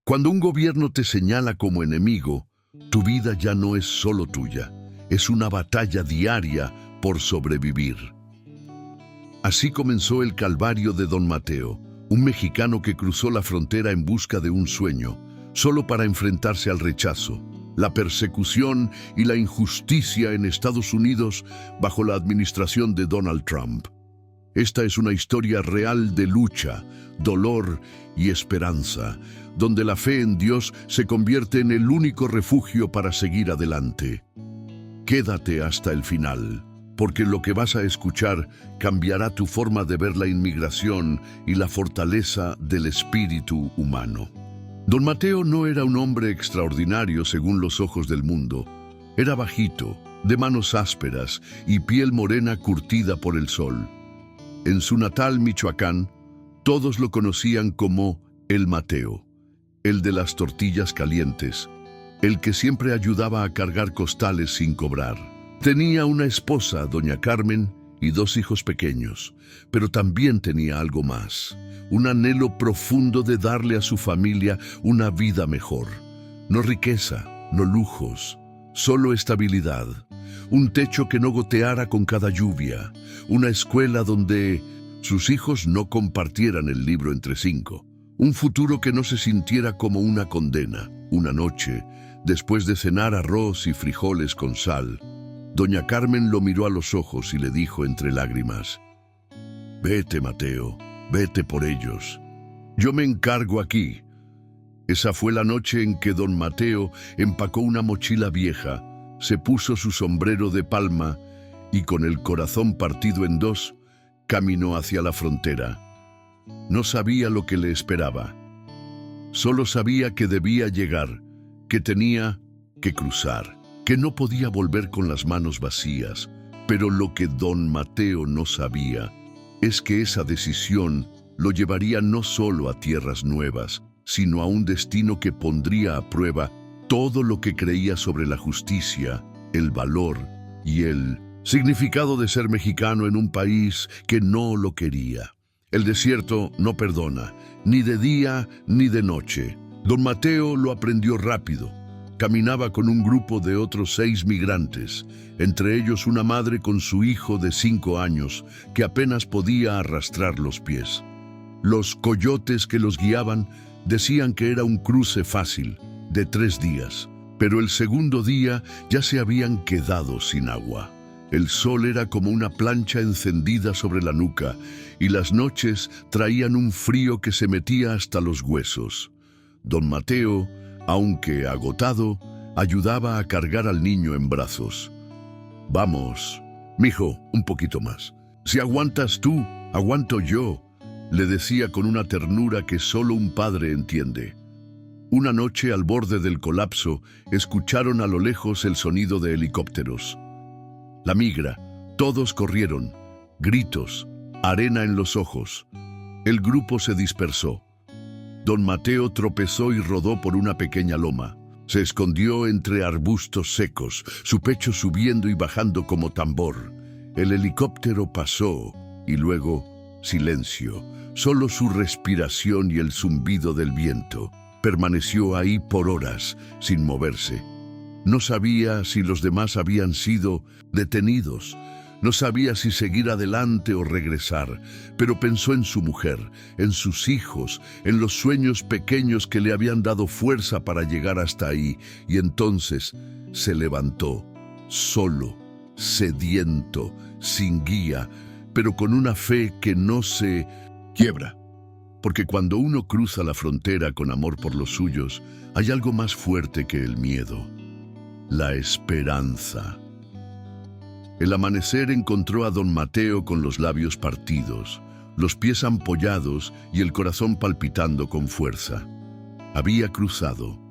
Cuando un gobierno te señala como enemigo, tu vida ya no es solo tuya, es una batalla diaria por sobrevivir. Así comenzó el calvario de Don Mateo, un mexicano que cruzó la frontera en busca de un sueño, solo para enfrentarse al rechazo, la persecución y la injusticia en Estados Unidos bajo la administración de Donald Trump. Esta es una historia real de lucha, dolor y esperanza, donde la fe en Dios se convierte en el único refugio para seguir adelante. Quédate hasta el final, porque lo que vas a escuchar cambiará tu forma de ver la inmigración y la fortaleza del espíritu humano. Don Mateo no era un hombre extraordinario según los ojos del mundo. Era bajito, de manos ásperas y piel morena curtida por el sol. En su natal Michoacán, todos lo conocían como el Mateo, el de las tortillas calientes, el que siempre ayudaba a cargar costales sin cobrar. Tenía una esposa, doña Carmen, y 2 hijos pequeños, pero también tenía algo más, un anhelo profundo de darle a su familia una vida mejor. No riqueza, no lujos, solo estabilidad. Un techo que no goteara con cada lluvia, una escuela donde sus hijos no compartieran el libro entre 5, un futuro que no se sintiera como una condena. Una noche, después de cenar arroz y frijoles con sal, doña Carmen lo miró a los ojos y le dijo entre lágrimas: «Vete, Mateo, vete por ellos. Yo me encargo aquí». Esa fue la noche en que don Mateo empacó una mochila vieja, se puso su sombrero de palma y con el corazón partido en 2, caminó hacia la frontera. No sabía lo que le esperaba. Solo sabía que debía llegar, que tenía que cruzar, que no podía volver con las manos vacías. Pero lo que don Mateo no sabía es que esa decisión lo llevaría no solo a tierras nuevas, sino a un destino que pondría a prueba todo lo que creía sobre la justicia, el valor y el significado de ser mexicano en un país que no lo quería. El desierto no perdona, ni de día ni de noche. Don Mateo lo aprendió rápido. Caminaba con un grupo de otros 6 migrantes, entre ellos una madre con su hijo de 5 años, que apenas podía arrastrar los pies. Los coyotes que los guiaban decían que era un cruce fácil, de 3 días, pero el segundo día ya se habían quedado sin agua. El sol era como una plancha encendida sobre la nuca y las noches traían un frío que se metía hasta los huesos. Don Mateo, aunque agotado, ayudaba a cargar al niño en brazos. «Vamos, mijo, un poquito más. Si aguantas tú, aguanto yo», le decía con una ternura que solo un padre entiende. Una noche, al borde del colapso, escucharon a lo lejos el sonido de helicópteros. La migra, todos corrieron, gritos, arena en los ojos. El grupo se dispersó. Don Mateo tropezó y rodó por una pequeña loma. Se escondió entre arbustos secos, su pecho subiendo y bajando como tambor. El helicóptero pasó y luego silencio, solo su respiración y el zumbido del viento. Permaneció ahí por horas, sin moverse. No sabía si los demás habían sido detenidos. No sabía si seguir adelante o regresar, pero pensó en su mujer, en sus hijos, en los sueños pequeños que le habían dado fuerza para llegar hasta ahí, y entonces se levantó, solo, sediento, sin guía, pero con una fe que no se quiebra. Porque cuando uno cruza la frontera con amor por los suyos, hay algo más fuerte que el miedo: la esperanza. El amanecer encontró a don Mateo con los labios partidos, los pies ampollados y el corazón palpitando con fuerza. Había cruzado.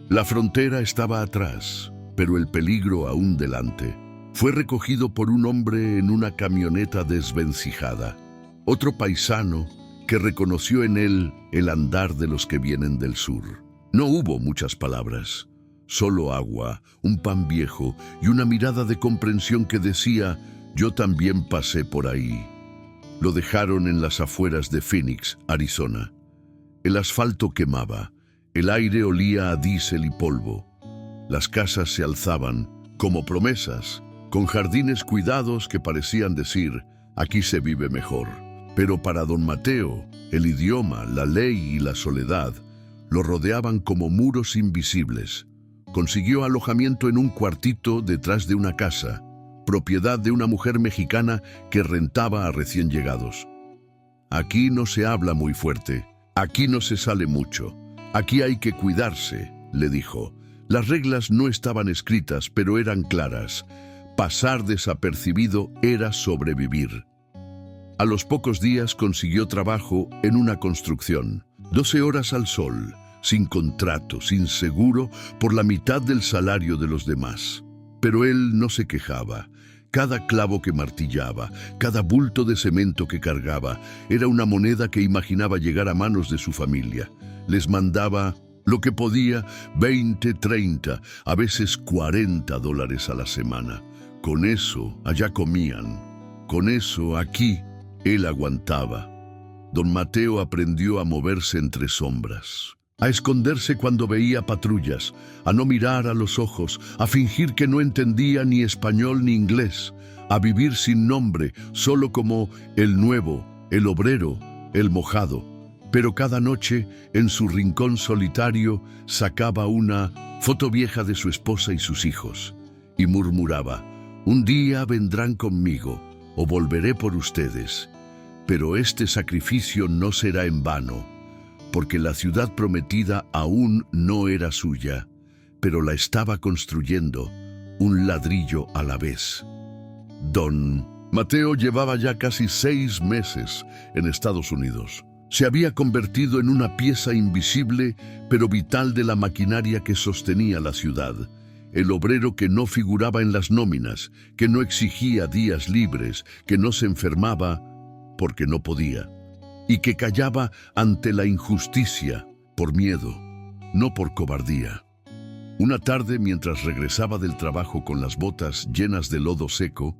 La frontera estaba atrás, pero el peligro aún delante. Fue recogido por un hombre en una camioneta desvencijada, otro paisano que reconoció en él el andar de los que vienen del sur. No hubo muchas palabras. Solo agua, un pan viejo y una mirada de comprensión que decía: «Yo también pasé por ahí». Lo dejaron en las afueras de Phoenix, Arizona. El asfalto quemaba, El aire olía a diésel y polvo. Las casas se alzaban como promesas, con jardines cuidados que parecían decir, aquí se vive mejor. Pero para don Mateo, el idioma, la ley y la soledad lo rodeaban como muros invisibles. Consiguió alojamiento en un cuartito detrás de una casa, propiedad de una mujer mexicana que rentaba a recién llegados. Aquí no se habla muy fuerte, aquí no se sale mucho, aquí hay que cuidarse, le dijo. Las reglas no estaban escritas, pero eran claras. Pasar desapercibido era sobrevivir. A los pocos días consiguió trabajo en una construcción. 12 horas al sol, sin contrato, sin seguro, por la mitad del salario de los demás. Pero él no se quejaba. Cada clavo que martillaba, cada bulto de cemento que cargaba, era una moneda que imaginaba llegar a manos de su familia. Les mandaba lo que podía, 20, 30, a veces $40 a la semana. Con eso, allá comían. Con eso, aquí, él aguantaba. Don Mateo aprendió a moverse entre sombras, a esconderse cuando veía patrullas, a no mirar a los ojos, a fingir que no entendía ni español ni inglés, a vivir sin nombre, solo como el nuevo, el obrero, el mojado. Pero cada noche, en su rincón solitario, sacaba una foto vieja de su esposa y sus hijos, y murmuraba, un día vendrán conmigo, o volveré por ustedes. Pero este sacrificio no será en vano, porque la ciudad prometida aún no era suya, pero la estaba construyendo, un ladrillo a la vez. Don Mateo llevaba ya casi 6 meses en Estados Unidos. Se había convertido en una pieza invisible, pero vital de la maquinaria que sostenía la ciudad. El obrero que no figuraba en las nóminas, que no exigía días libres, que no se enfermaba porque no podía, y que callaba ante la injusticia por miedo, no por cobardía. Una tarde, mientras regresaba del trabajo con las botas llenas de lodo seco,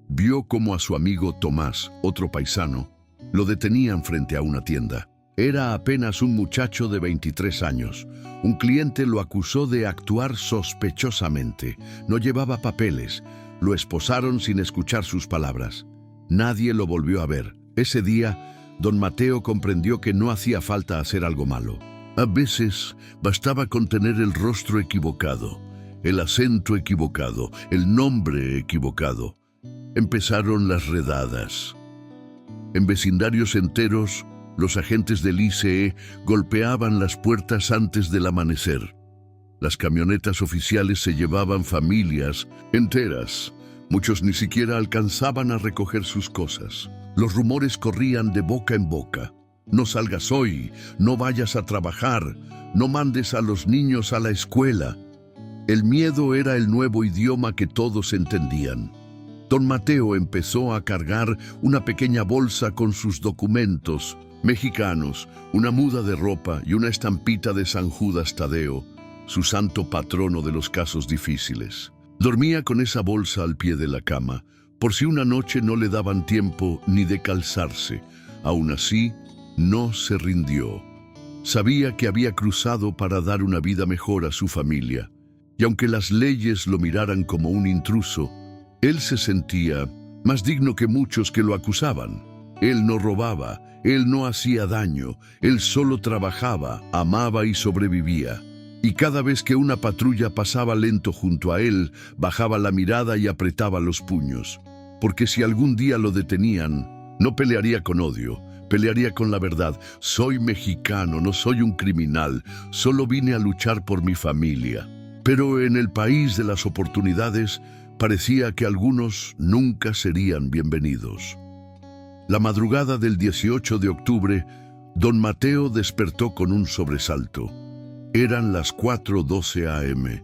vio como a su amigo Tomás, otro paisano, lo detenían frente a una tienda. Era apenas un muchacho de 23 años. Un cliente lo acusó de actuar sospechosamente. No llevaba papeles. Lo esposaron sin escuchar sus palabras. Nadie lo volvió a ver. Ese día, don Mateo comprendió que no hacía falta hacer algo malo. A veces bastaba con tener el rostro equivocado, el acento equivocado, el nombre equivocado. Empezaron las redadas. En vecindarios enteros, los agentes del ICE golpeaban las puertas antes del amanecer. Las camionetas oficiales se llevaban familias enteras. Muchos ni siquiera alcanzaban a recoger sus cosas. Los rumores corrían de boca en boca. No salgas hoy, no vayas a trabajar, no mandes a los niños a la escuela. El miedo era el nuevo idioma que todos entendían. Don Mateo empezó a cargar una pequeña bolsa con sus documentos mexicanos, una muda de ropa y una estampita de San Judas Tadeo, su santo patrono de los casos difíciles. Dormía con esa bolsa al pie de la cama, por si una noche no le daban tiempo ni de calzarse. Aún así, no se rindió. Sabía que había cruzado para dar una vida mejor a su familia, y aunque las leyes lo miraran como un intruso, él se sentía más digno que muchos que lo acusaban. Él no robaba, él no hacía daño, él solo trabajaba, amaba y sobrevivía. Y cada vez que una patrulla pasaba lento junto a él, bajaba la mirada y apretaba los puños. Porque si algún día lo detenían, no pelearía con odio, pelearía con la verdad. Soy mexicano, no soy un criminal, solo vine a luchar por mi familia. Pero en el país de las oportunidades, parecía que algunos nunca serían bienvenidos. La madrugada del 18 de octubre, don Mateo despertó con un sobresalto. Eran las 4:12 a.m.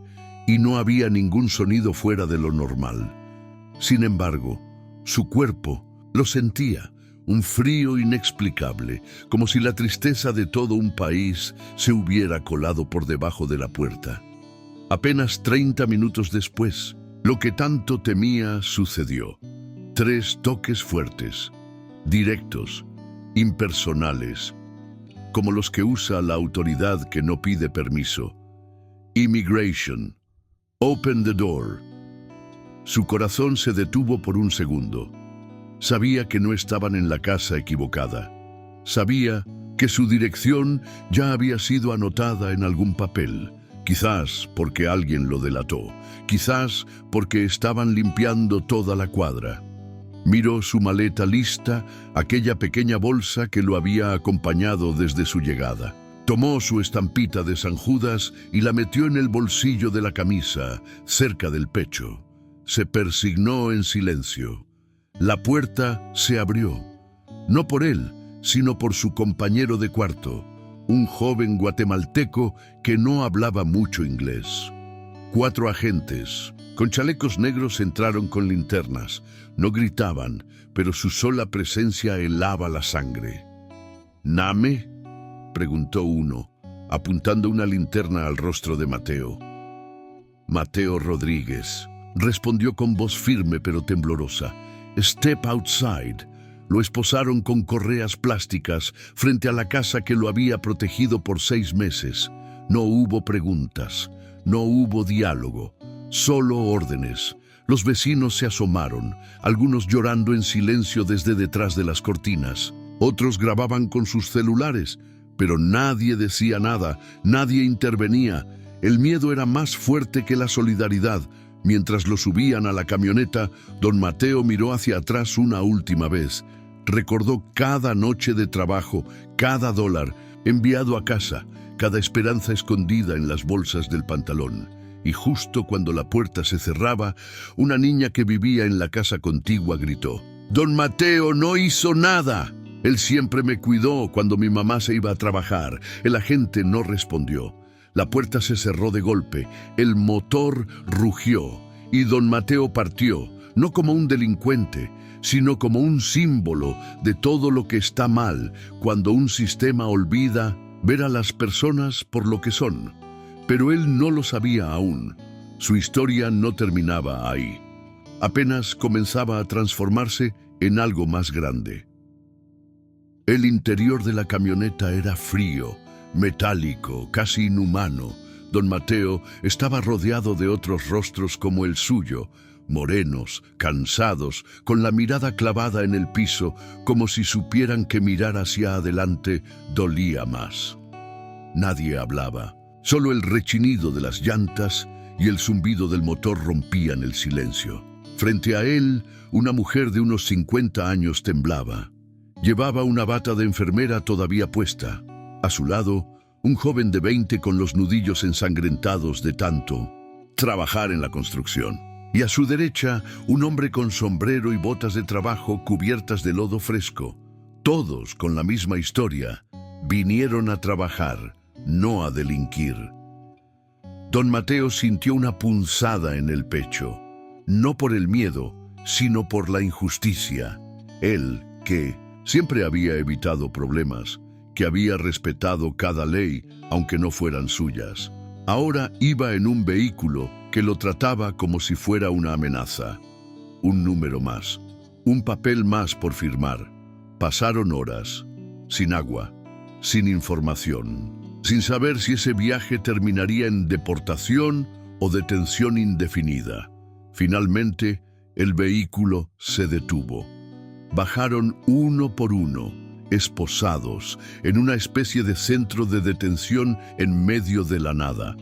y no había ningún sonido fuera de lo normal. Sin embargo, su cuerpo lo sentía, un frío inexplicable, como si la tristeza de todo un país se hubiera colado por debajo de la puerta. Apenas 30 minutos después, lo que tanto temía sucedió. 3 toques fuertes, directos, impersonales. como los que usa la autoridad que no pide permiso. Immigration. Open the door. Su corazón se detuvo por un segundo. Sabía que no estaban en la casa equivocada. Sabía que su dirección ya había sido anotada en algún papel. Quizás porque alguien lo delató. Quizás porque estaban limpiando toda la cuadra. Miró su maleta lista, aquella pequeña bolsa que lo había acompañado desde su llegada. Tomó su estampita de San Judas y la metió en el bolsillo de la camisa, cerca del pecho. Se persignó en silencio. La puerta se abrió, no por él, sino por su compañero de cuarto, un joven guatemalteco que no hablaba mucho inglés. 4 agentes, con chalecos negros, entraron con linternas. No gritaban, pero su sola presencia helaba la sangre. ¿Name?, preguntó uno, apuntando una linterna al rostro de Mateo. Mateo Rodríguez, respondió con voz firme pero temblorosa. Step outside. Lo esposaron con correas plásticas frente a la casa que lo había protegido por 6 meses. No hubo preguntas, no hubo diálogo, solo órdenes. Los vecinos se asomaron, algunos llorando en silencio desde detrás de las cortinas. Otros grababan con sus celulares, pero nadie decía nada, nadie intervenía. El miedo era más fuerte que la solidaridad. Mientras lo subían a la camioneta, don Mateo miró hacia atrás una última vez. Recordó cada noche de trabajo, cada dólar enviado a casa, cada esperanza escondida en las bolsas del pantalón. Y justo cuando la puerta se cerraba, una niña que vivía en la casa contigua gritó: «Don Mateo no hizo nada. Él siempre me cuidó cuando mi mamá se iba a trabajar». El agente no respondió. La puerta se cerró de golpe, el motor rugió y don Mateo partió, no como un delincuente, sino como un símbolo de todo lo que está mal cuando un sistema olvida ver a las personas por lo que son. Pero él no lo sabía aún. Su historia no terminaba ahí. Apenas comenzaba a transformarse en algo más grande. El interior de la camioneta era frío, metálico, casi inhumano. Don Mateo estaba rodeado de otros rostros como el suyo, morenos, cansados, con la mirada clavada en el piso, como si supieran que mirar hacia adelante dolía más. Nadie hablaba. Solo el rechinido de las llantas y el zumbido del motor rompían el silencio. Frente a él, una mujer de unos 50 años temblaba. Llevaba una bata de enfermera todavía puesta. A su lado, un joven de 20 con los nudillos ensangrentados de tanto trabajar en la construcción. Y a su derecha, un hombre con sombrero y botas de trabajo cubiertas de lodo fresco. Todos con la misma historia. Vinieron a trabajar, no a delinquir. Don Mateo sintió una punzada en el pecho, no por el miedo, sino por la injusticia. Él, que siempre había evitado problemas, que había respetado cada ley, aunque no fueran suyas, ahora iba en un vehículo que lo trataba como si fuera una amenaza. Un número más, un papel más por firmar. Pasaron horas, sin agua, sin información, sin saber si ese viaje terminaría en deportación o detención indefinida. Finalmente, el vehículo se detuvo. Bajaron uno por uno, esposados, en una especie de centro de detención en medio de la nada.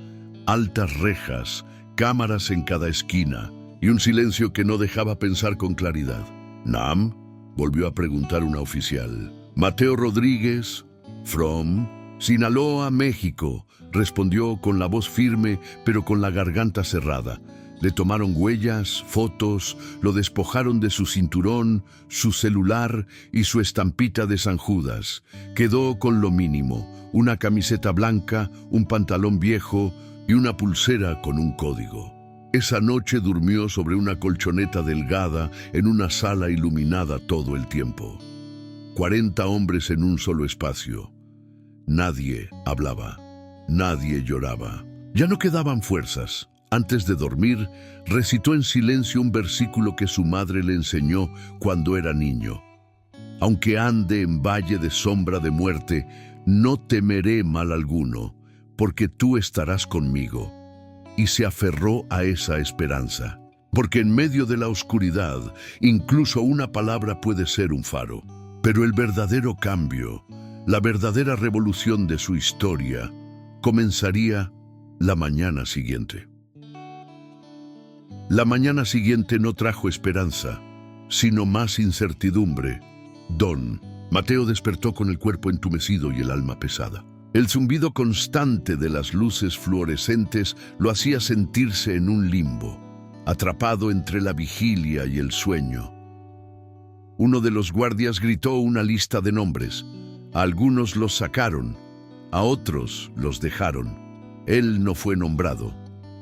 Altas rejas, cámaras en cada esquina y un silencio que no dejaba pensar con claridad. «¿Nam?», volvió a preguntar una oficial. «Mateo Rodríguez, from Sinaloa, México», respondió con la voz firme pero con la garganta cerrada. Le tomaron huellas, fotos, lo despojaron de su cinturón, su celular y su estampita de San Judas. Quedó con lo mínimo: una camiseta blanca, un pantalón viejo y una pulsera con un código. Esa noche durmió sobre una colchoneta delgada en una sala iluminada todo el tiempo. 40 hombres en un solo espacio. Nadie hablaba, nadie lloraba. Ya no quedaban fuerzas. Antes de dormir, recitó en silencio un versículo que su madre le enseñó cuando era niño. «Aunque ande en valle de sombra de muerte, no temeré mal alguno, porque tú estarás conmigo. Y se aferró a esa esperanza, porque en medio de la oscuridad, incluso una palabra puede ser un faro. Pero el verdadero cambio, la verdadera revolución de su historia, comenzaría la mañana siguiente. La mañana siguiente no trajo esperanza, sino más incertidumbre. Don Mateo despertó con el cuerpo entumecido y el alma pesada. El zumbido constante de las luces fluorescentes lo hacía sentirse en un limbo, atrapado entre la vigilia y el sueño. Uno de los guardias gritó una lista de nombres. A algunos los sacaron, a otros los dejaron. Él no fue nombrado.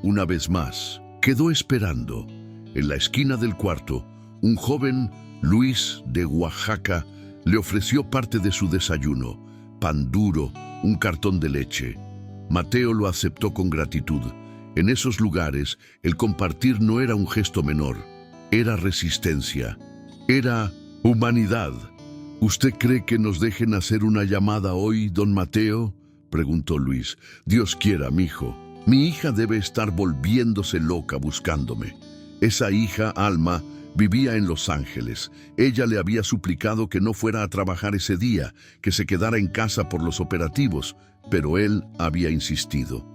Una vez más, quedó esperando. En la esquina del cuarto, un joven, Luis de Oaxaca, le ofreció parte de su desayuno, pan duro, un cartón de leche. Mateo lo aceptó con gratitud. En esos lugares, el compartir no era un gesto menor, era resistencia, era humanidad. ¿Usted cree que nos dejen hacer una llamada hoy, don Mateo?, preguntó Luis. Dios quiera, mijo. Mi hija debe estar volviéndose loca buscándome. Esa hija, Alma, vivía en Los Ángeles. Ella le había suplicado que no fuera a trabajar ese día, que se quedara en casa por los operativos, pero él había insistido.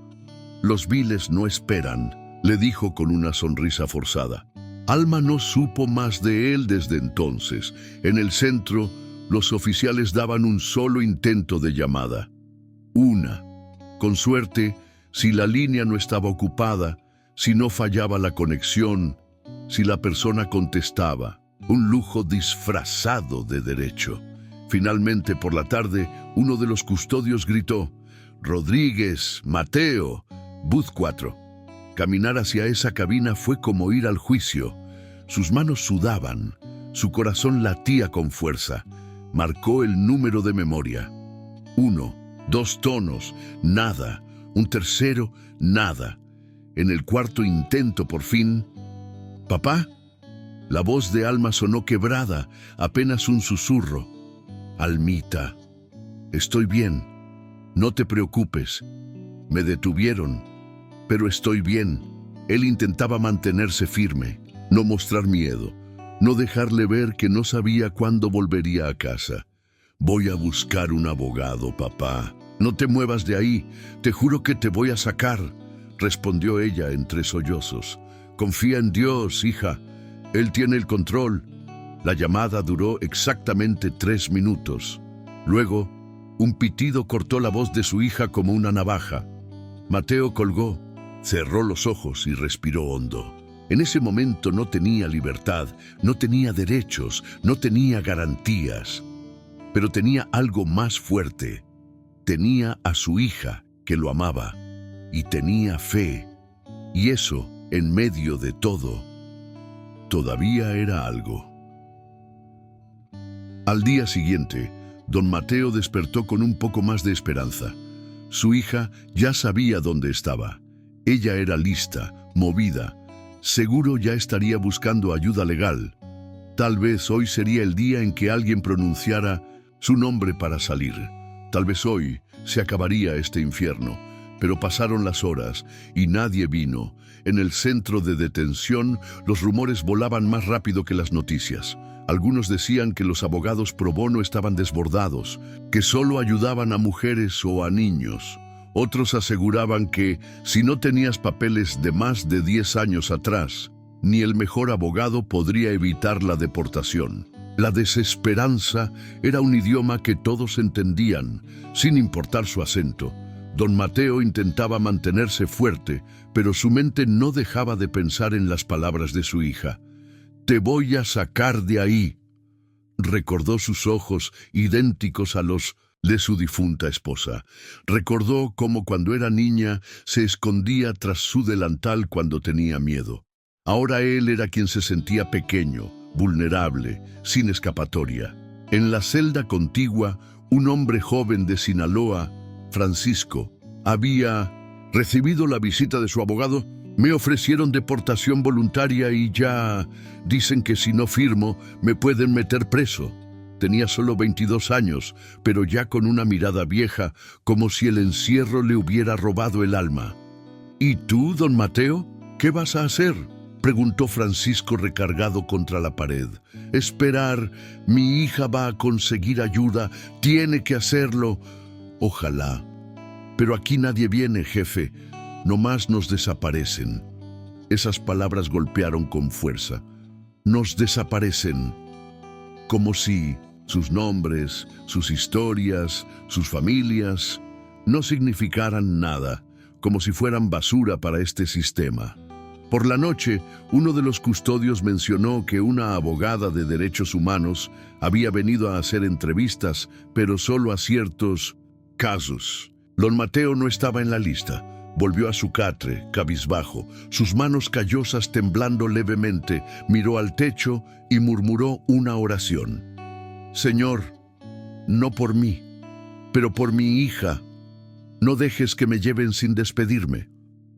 Los viles no esperan, le dijo con una sonrisa forzada. Alma no supo más de él desde entonces. En el centro, los oficiales daban un solo intento de llamada. Una. Con suerte, si la línea no estaba ocupada, si no fallaba la conexión, si la persona contestaba. Un lujo disfrazado de derecho. Finalmente, por la tarde, uno de los custodios gritó: «Rodríguez, Mateo, Booth 4». Caminar hacia esa cabina fue como ir al juicio. Sus manos sudaban, su corazón latía con fuerza. Marcó el número de memoria. 1, 2 tonos, nada. Un tercero, nada. En el cuarto intento, por fin... «¿Papá?». La voz de Alma sonó quebrada, apenas un susurro. «Almita, estoy bien. No te preocupes. Me detuvieron, pero estoy bien». Él intentaba mantenerse firme, no mostrar miedo, no dejarle ver que no sabía cuándo volvería a casa. «Voy a buscar un abogado, papá. No te muevas de ahí, te juro que te voy a sacar», respondió ella entre sollozos. «Confía en Dios, hija. Él tiene el control». La llamada duró exactamente 3 minutos. Luego, un pitido cortó la voz de su hija como una navaja. Mateo colgó, cerró los ojos y respiró hondo. En ese momento no tenía libertad, no tenía derechos, no tenía garantías. Pero tenía algo más fuerte. Tenía a su hija, que lo amaba, y tenía fe. Y eso, en medio de todo, todavía era algo. Al día siguiente, don Mateo despertó con un poco más de esperanza. Su hija ya sabía dónde estaba. Ella era lista, movida. Seguro ya estaría buscando ayuda legal. Tal vez hoy sería el día en que alguien pronunciara su nombre para salir. Tal vez hoy se acabaría este infierno. Pero pasaron las horas y nadie vino. En el centro de detención, los rumores volaban más rápido que las noticias. Algunos decían que los abogados pro bono estaban desbordados, que solo ayudaban a mujeres o a niños. Otros aseguraban que, si no tenías papeles de más de 10 años atrás, ni el mejor abogado podría evitar la deportación. La desesperanza era un idioma que todos entendían, sin importar su acento. Don Mateo intentaba mantenerse fuerte, pero su mente no dejaba de pensar en las palabras de su hija. «Te voy a sacar de ahí». Recordó sus ojos idénticos a los de su difunta esposa. Recordó cómo cuando era niña se escondía tras su delantal cuando tenía miedo. Ahora él era quien se sentía pequeño, vulnerable, sin escapatoria. En la celda contigua, un hombre joven de Sinaloa, Francisco, había recibido la visita de su abogado. «Me ofrecieron deportación voluntaria y ya dicen que si no firmo me pueden meter preso». Tenía solo 22 años, pero ya con una mirada vieja, como si el encierro le hubiera robado el alma. ¿Y tú, don Mateo? ¿Qué vas a hacer?, preguntó Francisco recargado contra la pared. Esperar. Mi hija va a conseguir ayuda. Tiene que hacerlo. Ojalá. Pero aquí nadie viene, jefe. Nomás nos desaparecen. Esas palabras golpearon con fuerza. Nos desaparecen. Como si sus nombres, sus historias, sus familias no significaran nada, como si fueran basura para este sistema. Por la noche, uno de los custodios mencionó que una abogada de derechos humanos había venido a hacer entrevistas, pero solo a ciertos casos. Don Mateo no estaba en la lista. Volvió a su catre, cabizbajo, sus manos callosas temblando levemente, miró al techo y murmuró una oración. Señor, no por mí, pero por mi hija, no dejes que me lleven sin despedirme,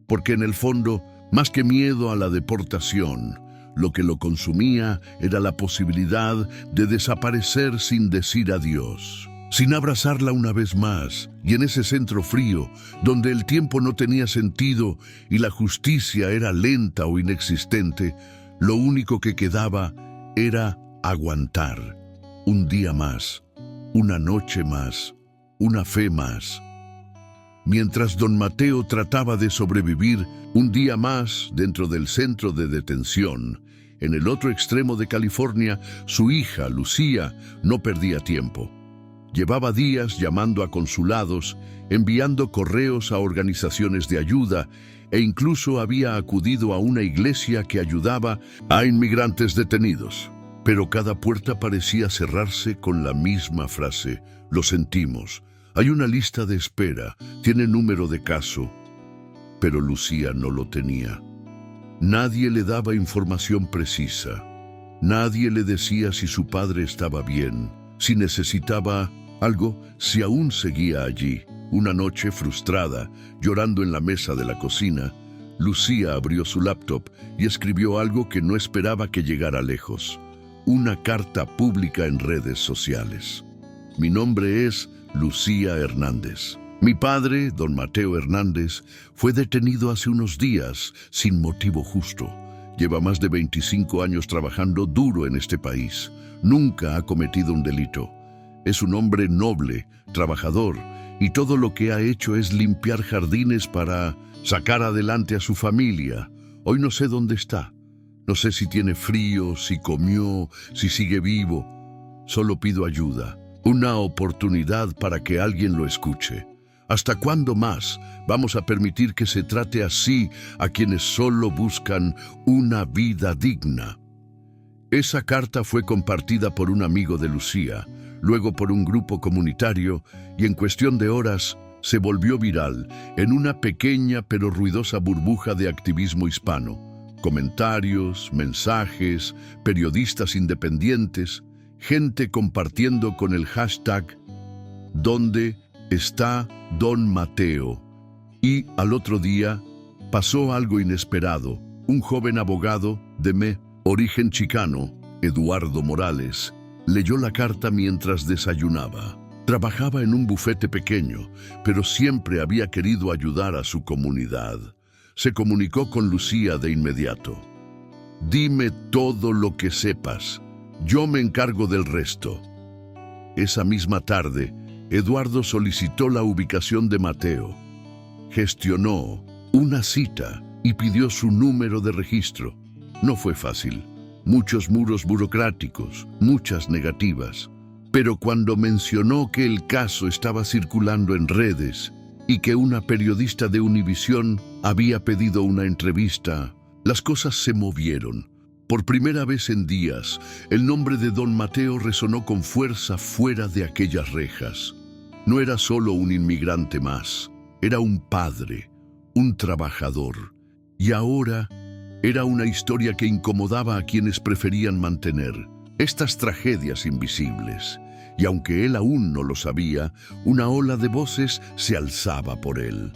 porque en el fondo, más que miedo a la deportación, lo que lo consumía era la posibilidad de desaparecer sin decir adiós, sin abrazarla una vez más, y en ese centro frío, donde el tiempo no tenía sentido y la justicia era lenta o inexistente, lo único que quedaba era aguantar. Un día más, una noche más, una fe más. Mientras don Mateo trataba de sobrevivir un día más dentro del centro de detención, en el otro extremo de California, su hija, Lucía, no perdía tiempo. Llevaba días llamando a consulados, enviando correos a organizaciones de ayuda e incluso había acudido a una iglesia que ayudaba a inmigrantes detenidos. Pero cada puerta parecía cerrarse con la misma frase: lo sentimos. Hay una lista de espera, tiene número de caso, pero Lucía no lo tenía. Nadie le daba información precisa. Nadie le decía si su padre estaba bien, si necesitaba algo, si aún seguía allí. Una noche frustrada, llorando en la mesa de la cocina, Lucía abrió su laptop y escribió algo que no esperaba que llegara lejos. Una carta pública en redes sociales. Mi nombre es Lucía Hernández. Mi padre, don Mateo Hernández, fue detenido hace unos días sin motivo justo. Lleva más de 25 años trabajando duro en este país. Nunca ha cometido un delito. Es un hombre noble, trabajador, y todo lo que ha hecho es limpiar jardines para sacar adelante a su familia. Hoy no sé dónde está. No sé si tiene frío, si comió, si sigue vivo. Solo pido ayuda. Una oportunidad para que alguien lo escuche. ¿Hasta cuándo más vamos a permitir que se trate así a quienes solo buscan una vida digna? Esa carta fue compartida por un amigo de Lucía, luego por un grupo comunitario y en cuestión de horas se volvió viral en una pequeña pero ruidosa burbuja de activismo hispano. Comentarios, mensajes, periodistas independientes, gente compartiendo con el hashtag ¿Dónde está Don Mateo? Y al otro día pasó algo inesperado. Un joven abogado de origen chicano, Eduardo Morales, leyó la carta mientras desayunaba. Trabajaba en un bufete pequeño, pero siempre había querido ayudar a su comunidad. Se comunicó con Lucía de inmediato. Dime todo lo que sepas. Yo me encargo del resto. Esa misma tarde, Eduardo solicitó la ubicación de Mateo. Gestionó una cita y pidió su número de registro. No fue fácil. Muchos muros burocráticos, muchas negativas. Pero cuando mencionó que el caso estaba circulando en redes y que una periodista de Univisión había pedido una entrevista, las cosas se movieron. Por primera vez en días, el nombre de don Mateo resonó con fuerza fuera de aquellas rejas. No era solo un inmigrante más, era un padre, un trabajador. Y ahora era una historia que incomodaba a quienes preferían mantener estas tragedias invisibles. Y aunque él aún no lo sabía, una ola de voces se alzaba por él.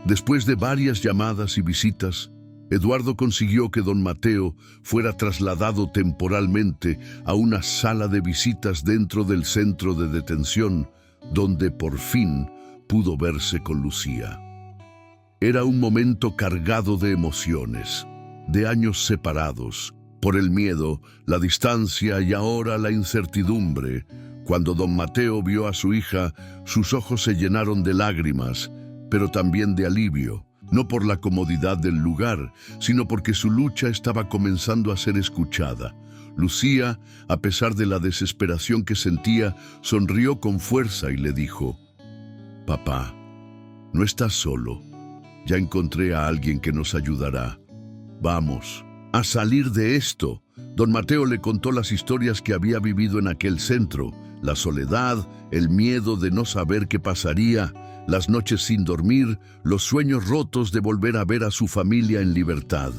Después de varias llamadas y visitas, Eduardo consiguió que don Mateo fuera trasladado temporalmente a una sala de visitas dentro del centro de detención, donde por fin pudo verse con Lucía. Era un momento cargado de emociones, de años separados, por el miedo, la distancia y ahora la incertidumbre. Cuando don Mateo vio a su hija, sus ojos se llenaron de lágrimas, pero también de alivio. No por la comodidad del lugar, sino porque su lucha estaba comenzando a ser escuchada. Lucía, a pesar de la desesperación que sentía, sonrió con fuerza y le dijo: «Papá, no estás solo. Ya encontré a alguien que nos ayudará. Vamos a salir de esto». Don Mateo le contó las historias que había vivido en aquel centro, la soledad, el miedo de no saber qué pasaría, las noches sin dormir, los sueños rotos de volver a ver a su familia en libertad.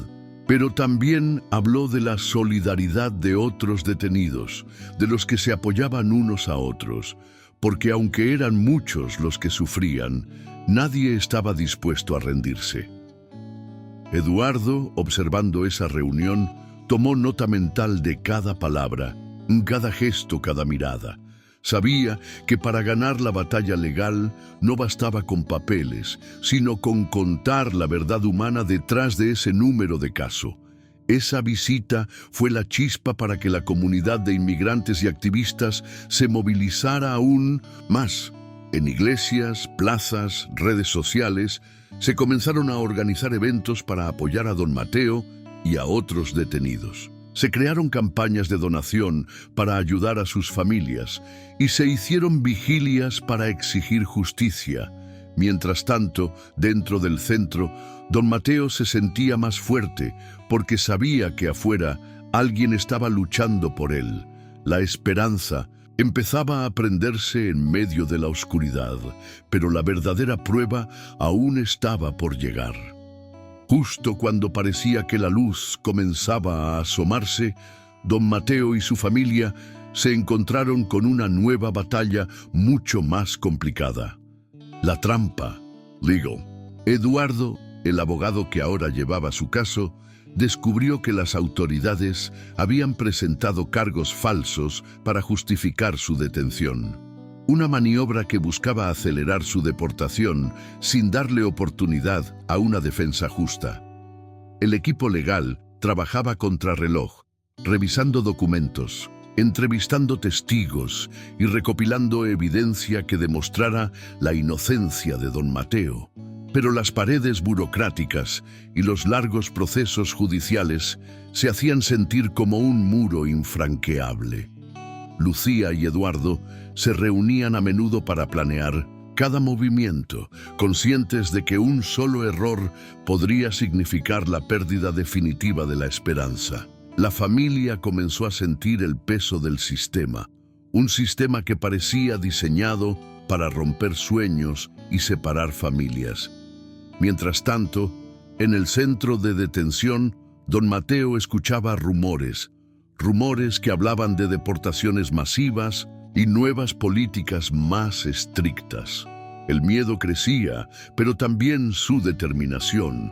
Pero también habló de la solidaridad de otros detenidos, de los que se apoyaban unos a otros, porque aunque eran muchos los que sufrían, nadie estaba dispuesto a rendirse. Eduardo, observando esa reunión, tomó nota mental de cada palabra, cada gesto, cada mirada. Sabía que para ganar la batalla legal no bastaba con papeles, sino con contar la verdad humana detrás de ese número de caso. Esa visita fue la chispa para que la comunidad de inmigrantes y activistas se movilizara aún más. En iglesias, plazas, redes sociales, se comenzaron a organizar eventos para apoyar a don Mateo y a otros detenidos. Se crearon campañas de donación para ayudar a sus familias y se hicieron vigilias para exigir justicia. Mientras tanto, dentro del centro, don Mateo se sentía más fuerte porque sabía que afuera alguien estaba luchando por él. La esperanza empezaba a prenderse en medio de la oscuridad, pero la verdadera prueba aún estaba por llegar. Justo cuando parecía que la luz comenzaba a asomarse, don Mateo y su familia se encontraron con una nueva batalla mucho más complicada. La trampa, legal. Eduardo, el abogado que ahora llevaba su caso, descubrió que las autoridades habían presentado cargos falsos para justificar su detención. Una maniobra que buscaba acelerar su deportación sin darle oportunidad a una defensa justa. El equipo legal trabajaba contrarreloj, revisando documentos, entrevistando testigos y recopilando evidencia que demostrara la inocencia de don Mateo. Pero las paredes burocráticas y los largos procesos judiciales se hacían sentir como un muro infranqueable. Lucía y Eduardo se reunían a menudo para planear cada movimiento, conscientes de que un solo error podría significar la pérdida definitiva de la esperanza. La familia comenzó a sentir el peso del sistema, un sistema que parecía diseñado para romper sueños y separar familias. Mientras tanto, en el centro de detención, don Mateo escuchaba rumores que hablaban de deportaciones masivas y nuevas políticas más estrictas. El miedo crecía, pero también su determinación.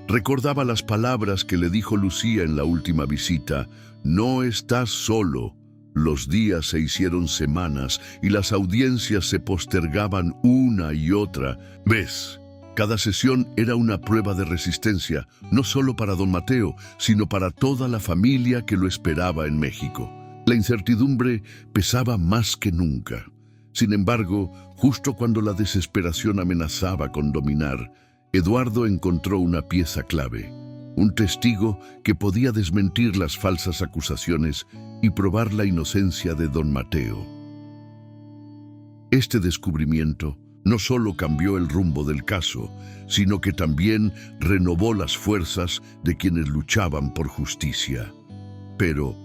Recordaba las palabras que le dijo Lucía en la última visita: «No estás solo». Los días se hicieron semanas y las audiencias se postergaban una y otra vez. Cada sesión era una prueba de resistencia, no solo para don Mateo, sino para toda la familia que lo esperaba en México. La incertidumbre pesaba más que nunca. Sin embargo, justo cuando la desesperación amenazaba con dominar, Eduardo encontró una pieza clave, un testigo que podía desmentir las falsas acusaciones y probar la inocencia de don Mateo. Este descubrimiento no solo cambió el rumbo del caso, sino que también renovó las fuerzas de quienes luchaban por justicia. Pero,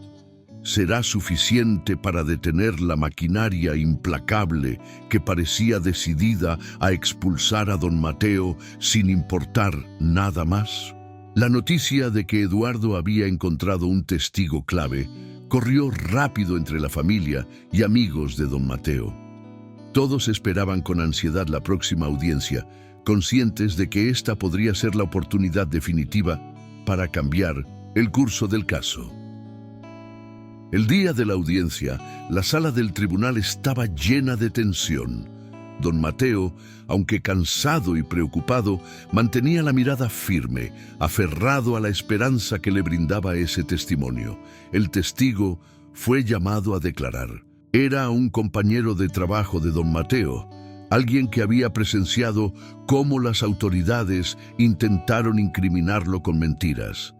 ¿será suficiente para detener la maquinaria implacable que parecía decidida a expulsar a don Mateo sin importar nada más? La noticia de que Eduardo había encontrado un testigo clave corrió rápido entre la familia y amigos de don Mateo. Todos esperaban con ansiedad la próxima audiencia, conscientes de que esta podría ser la oportunidad definitiva para cambiar el curso del caso. El día de la audiencia, la sala del tribunal estaba llena de tensión. Don Mateo, aunque cansado y preocupado, mantenía la mirada firme, aferrado a la esperanza que le brindaba ese testimonio. El testigo fue llamado a declarar. Era un compañero de trabajo de don Mateo, alguien que había presenciado cómo las autoridades intentaron incriminarlo con mentiras.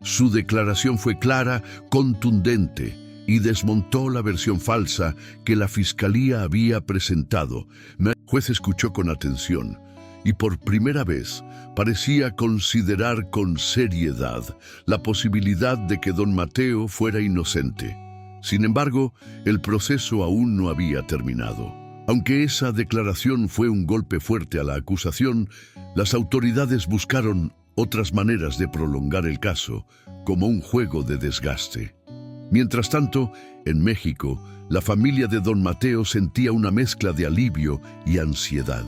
Su declaración fue clara, contundente, y desmontó la versión falsa que la fiscalía había presentado. El juez escuchó con atención y por primera vez parecía considerar con seriedad la posibilidad de que don Mateo fuera inocente. Sin embargo, el proceso aún no había terminado. Aunque esa declaración fue un golpe fuerte a la acusación, las autoridades buscaron otras maneras de prolongar el caso, como un juego de desgaste. Mientras tanto, en México, la familia de don Mateo sentía una mezcla de alivio y ansiedad.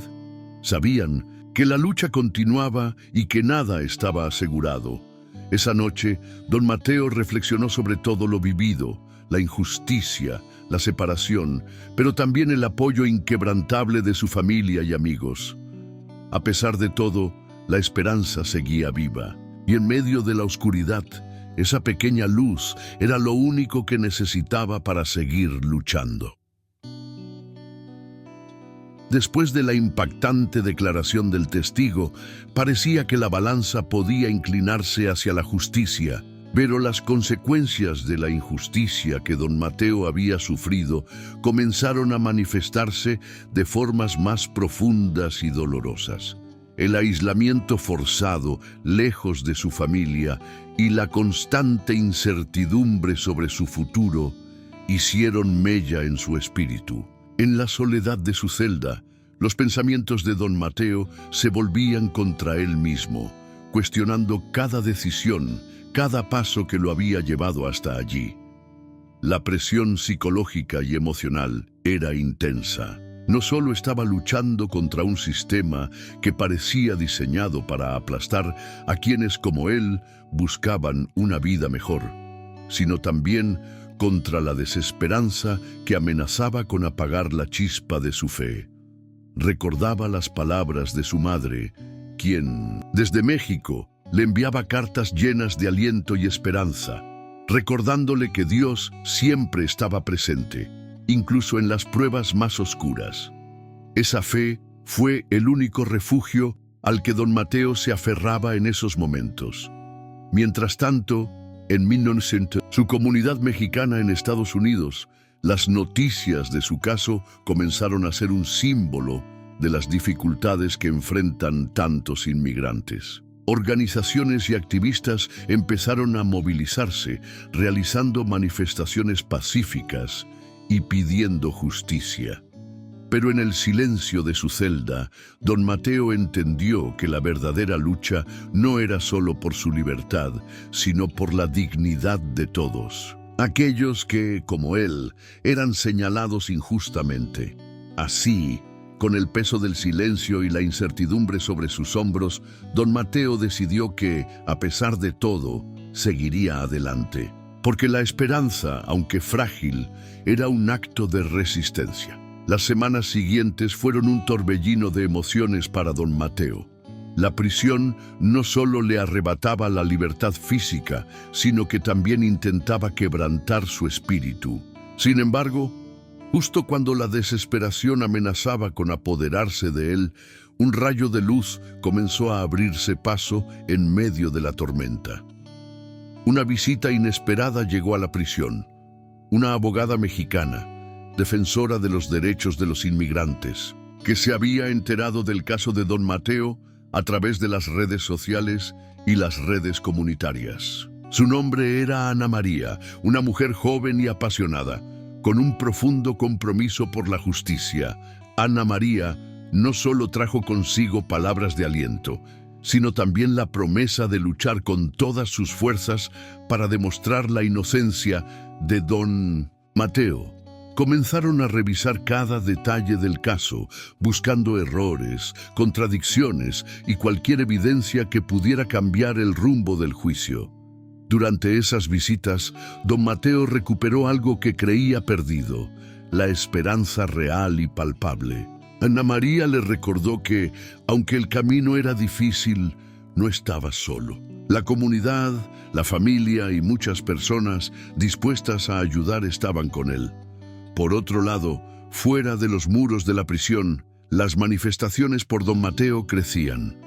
Sabían que la lucha continuaba y que nada estaba asegurado. Esa noche, don Mateo reflexionó sobre todo lo vivido, la injusticia, la separación, pero también el apoyo inquebrantable de su familia y amigos. A pesar de todo, la esperanza seguía viva, y en medio de la oscuridad, esa pequeña luz era lo único que necesitaba para seguir luchando. Después de la impactante declaración del testigo, parecía que la balanza podía inclinarse hacia la justicia, pero las consecuencias de la injusticia que don Mateo había sufrido comenzaron a manifestarse de formas más profundas y dolorosas. El aislamiento forzado, lejos de su familia, y la constante incertidumbre sobre su futuro hicieron mella en su espíritu. En la soledad de su celda, los pensamientos de don Mateo se volvían contra él mismo, cuestionando cada decisión, cada paso que lo había llevado hasta allí. La presión psicológica y emocional era intensa. No solo estaba luchando contra un sistema que parecía diseñado para aplastar a quienes como él buscaban una vida mejor, sino también contra la desesperanza que amenazaba con apagar la chispa de su fe. Recordaba las palabras de su madre, quien, desde México, le enviaba cartas llenas de aliento y esperanza, recordándole que Dios siempre estaba presente, incluso en las pruebas más oscuras. Esa fe fue el único refugio al que don Mateo se aferraba en esos momentos. Mientras tanto, en 1900, su comunidad mexicana en Estados Unidos, las noticias de su caso comenzaron a ser un símbolo de las dificultades que enfrentan tantos inmigrantes. Organizaciones y activistas empezaron a movilizarse, realizando manifestaciones pacíficas y pidiendo justicia. Pero en el silencio de su celda, don Mateo entendió que la verdadera lucha no era solo por su libertad, sino por la dignidad de todos, aquellos que, como él, eran señalados injustamente. Así, con el peso del silencio y la incertidumbre sobre sus hombros, don Mateo decidió que, a pesar de todo, seguiría adelante. Porque la esperanza, aunque frágil, era un acto de resistencia. Las semanas siguientes fueron un torbellino de emociones para don Mateo. La prisión no solo le arrebataba la libertad física, sino que también intentaba quebrantar su espíritu. Sin embargo, justo cuando la desesperación amenazaba con apoderarse de él, un rayo de luz comenzó a abrirse paso en medio de la tormenta. Una visita inesperada llegó a la prisión. Una abogada mexicana, defensora de los derechos de los inmigrantes, que se había enterado del caso de don Mateo a través de las redes sociales y las redes comunitarias. Su nombre era Ana María, una mujer joven y apasionada, con un profundo compromiso por la justicia. Ana María no solo trajo consigo palabras de aliento, sino también la promesa de luchar con todas sus fuerzas para demostrar la inocencia de don Mateo. Comenzaron a revisar cada detalle del caso, buscando errores, contradicciones y cualquier evidencia que pudiera cambiar el rumbo del juicio. Durante esas visitas, don Mateo recuperó algo que creía perdido: la esperanza real y palpable. Ana María le recordó que, aunque el camino era difícil, no estaba solo. La comunidad, la familia y muchas personas dispuestas a ayudar estaban con él. Por otro lado, fuera de los muros de la prisión, las manifestaciones por don Mateo crecían.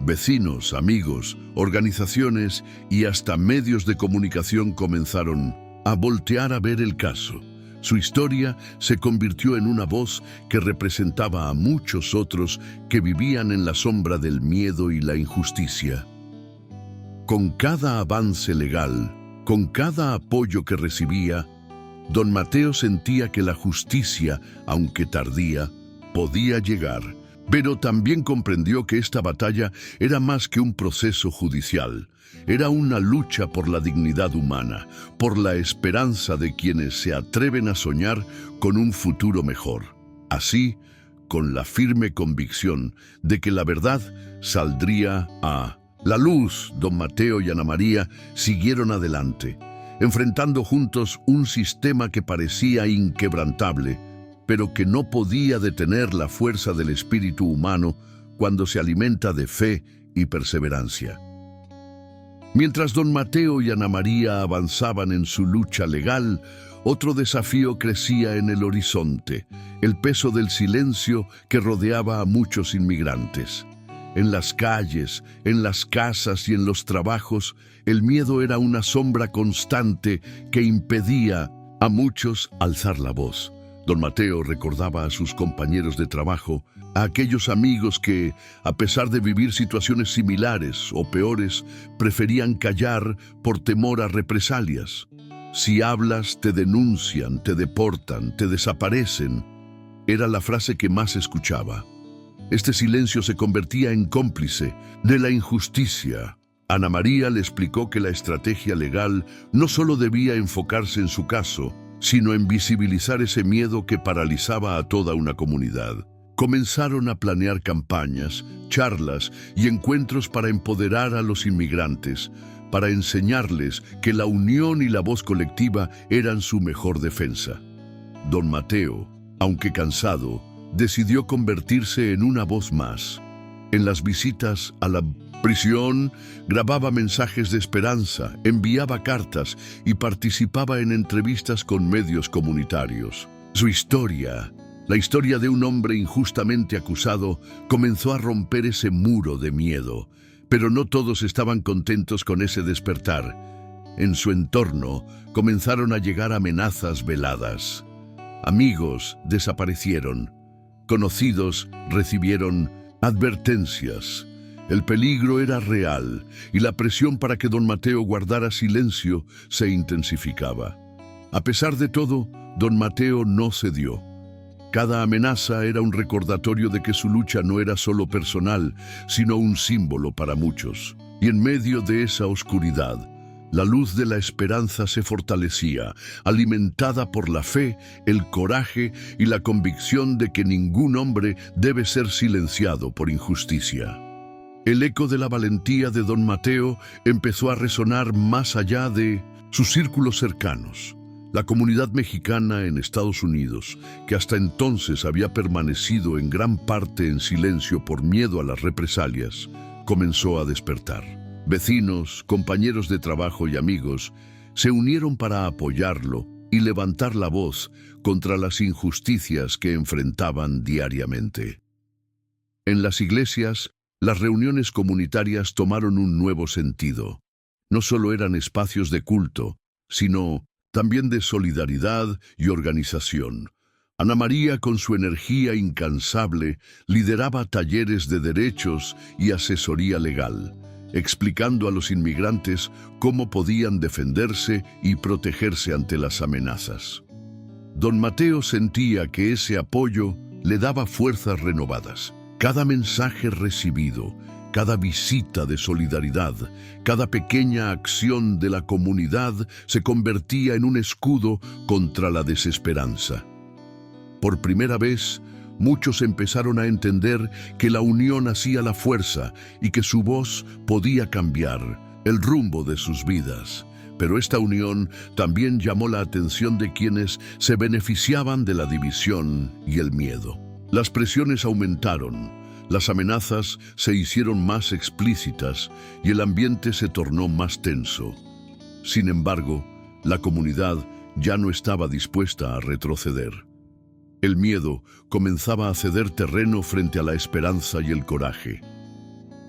Vecinos, amigos, organizaciones y hasta medios de comunicación comenzaron a voltear a ver el caso. Su historia se convirtió en una voz que representaba a muchos otros que vivían en la sombra del miedo y la injusticia. Con cada avance legal, con cada apoyo que recibía, don Mateo sentía que la justicia, aunque tardía, podía llegar. Pero también comprendió que esta batalla era más que un proceso judicial. Era una lucha por la dignidad humana, por la esperanza de quienes se atreven a soñar con un futuro mejor. Así, con la firme convicción de que la verdad saldría a la luz, don Mateo y Ana María siguieron adelante, enfrentando juntos un sistema que parecía inquebrantable, pero que no podía detener la fuerza del espíritu humano cuando se alimenta de fe y perseverancia. Mientras don Mateo y Ana María avanzaban en su lucha legal, otro desafío crecía en el horizonte: el peso del silencio que rodeaba a muchos inmigrantes. En las calles, en las casas y en los trabajos, el miedo era una sombra constante que impedía a muchos alzar la voz. Don Mateo recordaba a sus compañeros de trabajo, a aquellos amigos que, a pesar de vivir situaciones similares o peores, preferían callar por temor a represalias. Si hablas, te denuncian, te deportan, te desaparecen, era la frase que más escuchaba. Este silencio se convertía en cómplice de la injusticia. Ana María le explicó que la estrategia legal no solo debía enfocarse en su caso, sino en visibilizar ese miedo que paralizaba a toda una comunidad. Comenzaron a planear campañas, charlas y encuentros para empoderar a los inmigrantes, para enseñarles que la unión y la voz colectiva eran su mejor defensa. Don Mateo, aunque cansado, decidió convertirse en una voz más. En las visitas a la prisión, grababa mensajes de esperanza, enviaba cartas y participaba en entrevistas con medios comunitarios. Su historia, la historia de un hombre injustamente acusado, comenzó a romper ese muro de miedo, pero no todos estaban contentos con ese despertar. En su entorno comenzaron a llegar amenazas veladas. Amigos desaparecieron. Conocidos recibieron advertencias. El peligro era real y la presión para que don Mateo guardara silencio se intensificaba. A pesar de todo, don Mateo no cedió. Cada amenaza era un recordatorio de que su lucha no era solo personal, sino un símbolo para muchos. Y en medio de esa oscuridad, la luz de la esperanza se fortalecía, alimentada por la fe, el coraje y la convicción de que ningún hombre debe ser silenciado por injusticia. El eco de la valentía de don Mateo empezó a resonar más allá de sus círculos cercanos. La comunidad mexicana en Estados Unidos, que hasta entonces había permanecido en gran parte en silencio por miedo a las represalias, comenzó a despertar. Vecinos, compañeros de trabajo y amigos se unieron para apoyarlo y levantar la voz contra las injusticias que enfrentaban diariamente. En las iglesias, las reuniones comunitarias tomaron un nuevo sentido. No solo eran espacios de culto, sino también de solidaridad y organización. Ana María, con su energía incansable, lideraba talleres de derechos y asesoría legal, explicando a los inmigrantes cómo podían defenderse y protegerse ante las amenazas. Don Mateo sentía que ese apoyo le daba fuerzas renovadas. Cada mensaje recibido, cada visita de solidaridad, cada pequeña acción de la comunidad se convertía en un escudo contra la desesperanza. Por primera vez, muchos empezaron a entender que la unión hacía la fuerza y que su voz podía cambiar el rumbo de sus vidas. Pero esta unión también llamó la atención de quienes se beneficiaban de la división y el miedo. Las presiones aumentaron, las amenazas se hicieron más explícitas y el ambiente se tornó más tenso. Sin embargo, la comunidad ya no estaba dispuesta a retroceder. El miedo comenzaba a ceder terreno frente a la esperanza y el coraje.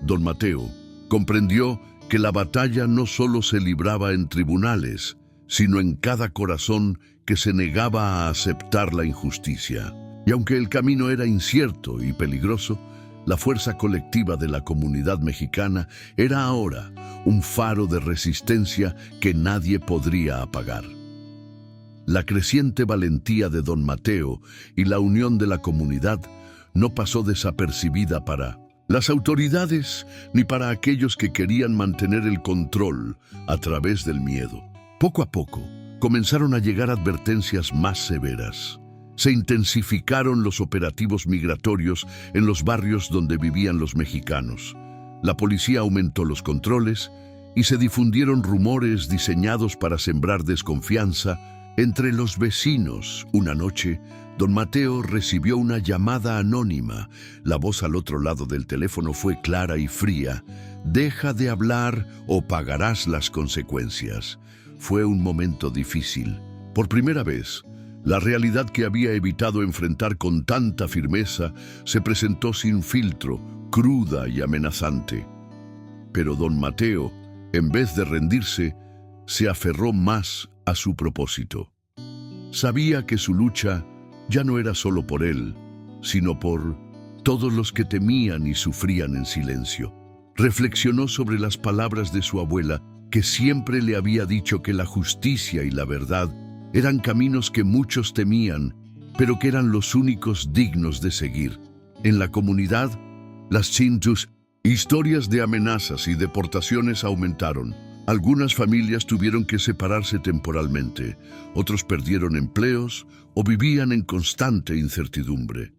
Don Mateo comprendió que la batalla no solo se libraba en tribunales, sino en cada corazón que se negaba a aceptar la injusticia. Y aunque el camino era incierto y peligroso, la fuerza colectiva de la comunidad mexicana era ahora un faro de resistencia que nadie podría apagar. La creciente valentía de Don Mateo y la unión de la comunidad no pasó desapercibida para las autoridades ni para aquellos que querían mantener el control a través del miedo. Poco a poco, comenzaron a llegar advertencias más severas. Se intensificaron los operativos migratorios en los barrios donde vivían los mexicanos. La policía aumentó los controles y se difundieron rumores diseñados para sembrar desconfianza entre los vecinos. Una noche, Don Mateo recibió una llamada anónima. La voz al otro lado del teléfono fue clara y fría. «Deja de hablar o pagarás las consecuencias». Fue un momento difícil. Por primera vez, la realidad que había evitado enfrentar con tanta firmeza se presentó sin filtro, cruda y amenazante. Pero Don Mateo, en vez de rendirse, se aferró más a su propósito. Sabía que su lucha ya no era solo por él, sino por todos los que temían y sufrían en silencio. Reflexionó sobre las palabras de su abuela, que siempre le había dicho que la justicia y la verdad eran caminos que muchos temían, pero que eran los únicos dignos de seguir. En la comunidad, las historias de amenazas y deportaciones aumentaron. Algunas familias tuvieron que separarse temporalmente, otros perdieron empleos o vivían en constante incertidumbre.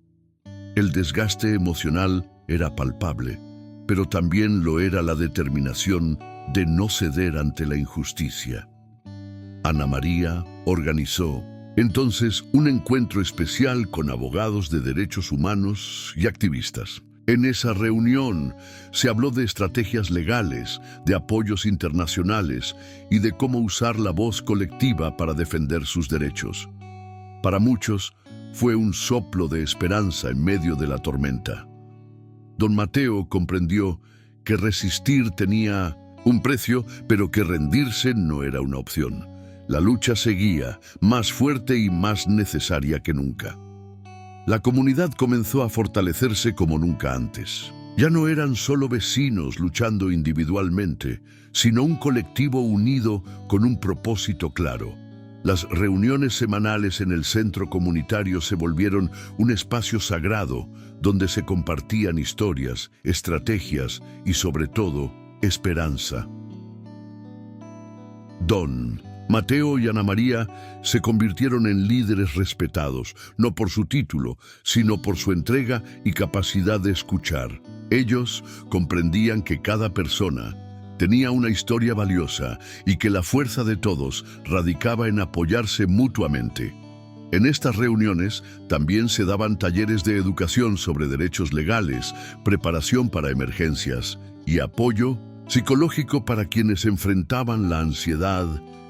El desgaste emocional era palpable, pero también lo era la determinación de no ceder ante la injusticia. Ana María organizó entonces un encuentro especial con abogados de derechos humanos y activistas. En esa reunión se habló de estrategias legales, de apoyos internacionales y de cómo usar la voz colectiva para defender sus derechos. Para muchos, fue un soplo de esperanza en medio de la tormenta. Don Mateo comprendió que resistir tenía un precio, pero que rendirse no era una opción. La lucha seguía, más fuerte y más necesaria que nunca. La comunidad comenzó a fortalecerse como nunca antes. Ya no eran solo vecinos luchando individualmente, sino un colectivo unido con un propósito claro. Las reuniones semanales en el centro comunitario se volvieron un espacio sagrado donde se compartían historias, estrategias y, sobre todo, esperanza. Don Mateo y Ana María se convirtieron en líderes respetados, no por su título, sino por su entrega y capacidad de escuchar. Ellos comprendían que cada persona tenía una historia valiosa y que la fuerza de todos radicaba en apoyarse mutuamente. En estas reuniones también se daban talleres de educación sobre derechos legales, preparación para emergencias y apoyo psicológico para quienes enfrentaban la ansiedad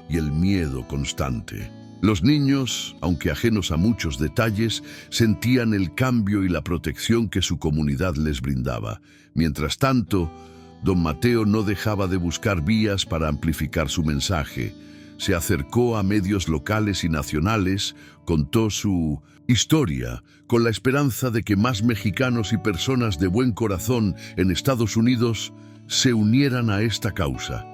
y el miedo constante. Los niños, aunque ajenos a muchos detalles, sentían el cambio y la protección que su comunidad les brindaba. Mientras tanto, Don Mateo no dejaba de buscar vías para amplificar su mensaje. Se acercó a medios locales y nacionales, contó su historia, con la esperanza de que más mexicanos y personas de buen corazón en Estados Unidos se unieran a esta causa.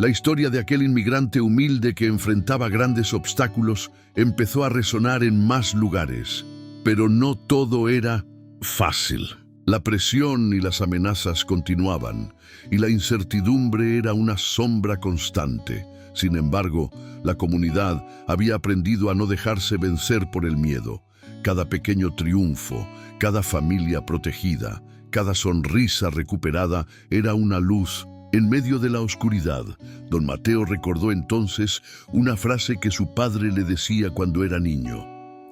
La historia de aquel inmigrante humilde que enfrentaba grandes obstáculos empezó a resonar en más lugares. Pero no todo era fácil. La presión y las amenazas continuaban, y la incertidumbre era una sombra constante. Sin embargo, la comunidad había aprendido a no dejarse vencer por el miedo. cada pequeño triunfo, cada familia protegida, cada sonrisa recuperada era una luz en medio de la oscuridad. Don Mateo recordó entonces una frase que su padre le decía cuando era niño: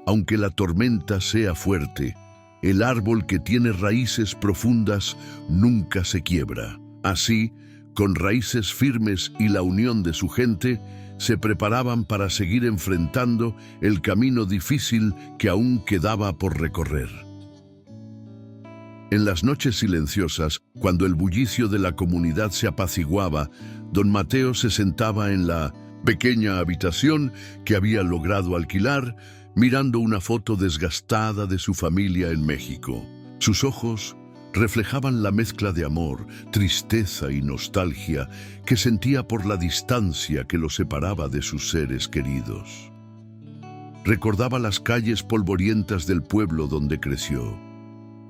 aunque la tormenta sea fuerte, el árbol que tiene raíces profundas nunca se quiebra. Así, con raíces firmes y la unión de su gente, se preparaban para seguir enfrentando el camino difícil que aún quedaba por recorrer. En las noches silenciosas, cuando el bullicio de la comunidad se apaciguaba, don Mateo se sentaba en la pequeña habitación que había logrado alquilar, mirando una foto desgastada de su familia en México. Sus ojos reflejaban la mezcla de amor, tristeza y nostalgia que sentía por la distancia que lo separaba de sus seres queridos. Recordaba las calles polvorientas del pueblo donde creció,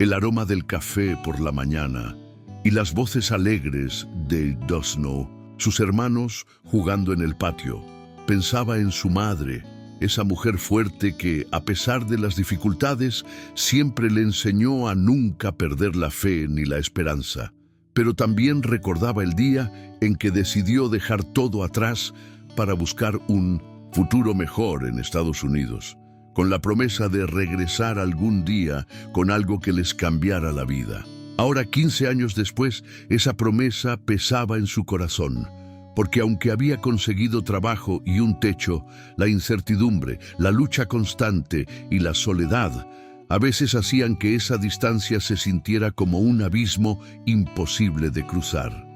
el aroma del café por la mañana y las voces alegres de Dosno, sus hermanos jugando en el patio. Pensaba en su madre, esa mujer fuerte que, a pesar de las dificultades, siempre le enseñó a nunca perder la fe ni la esperanza. Pero también recordaba el día en que decidió dejar todo atrás para buscar un futuro mejor en Estados Unidos, con la promesa de regresar algún día con algo que les cambiara la vida. Ahora, 15 años después, esa promesa pesaba en su corazón, porque aunque había conseguido trabajo y un techo, la incertidumbre, la lucha constante y la soledad a veces hacían que esa distancia se sintiera como un abismo imposible de cruzar.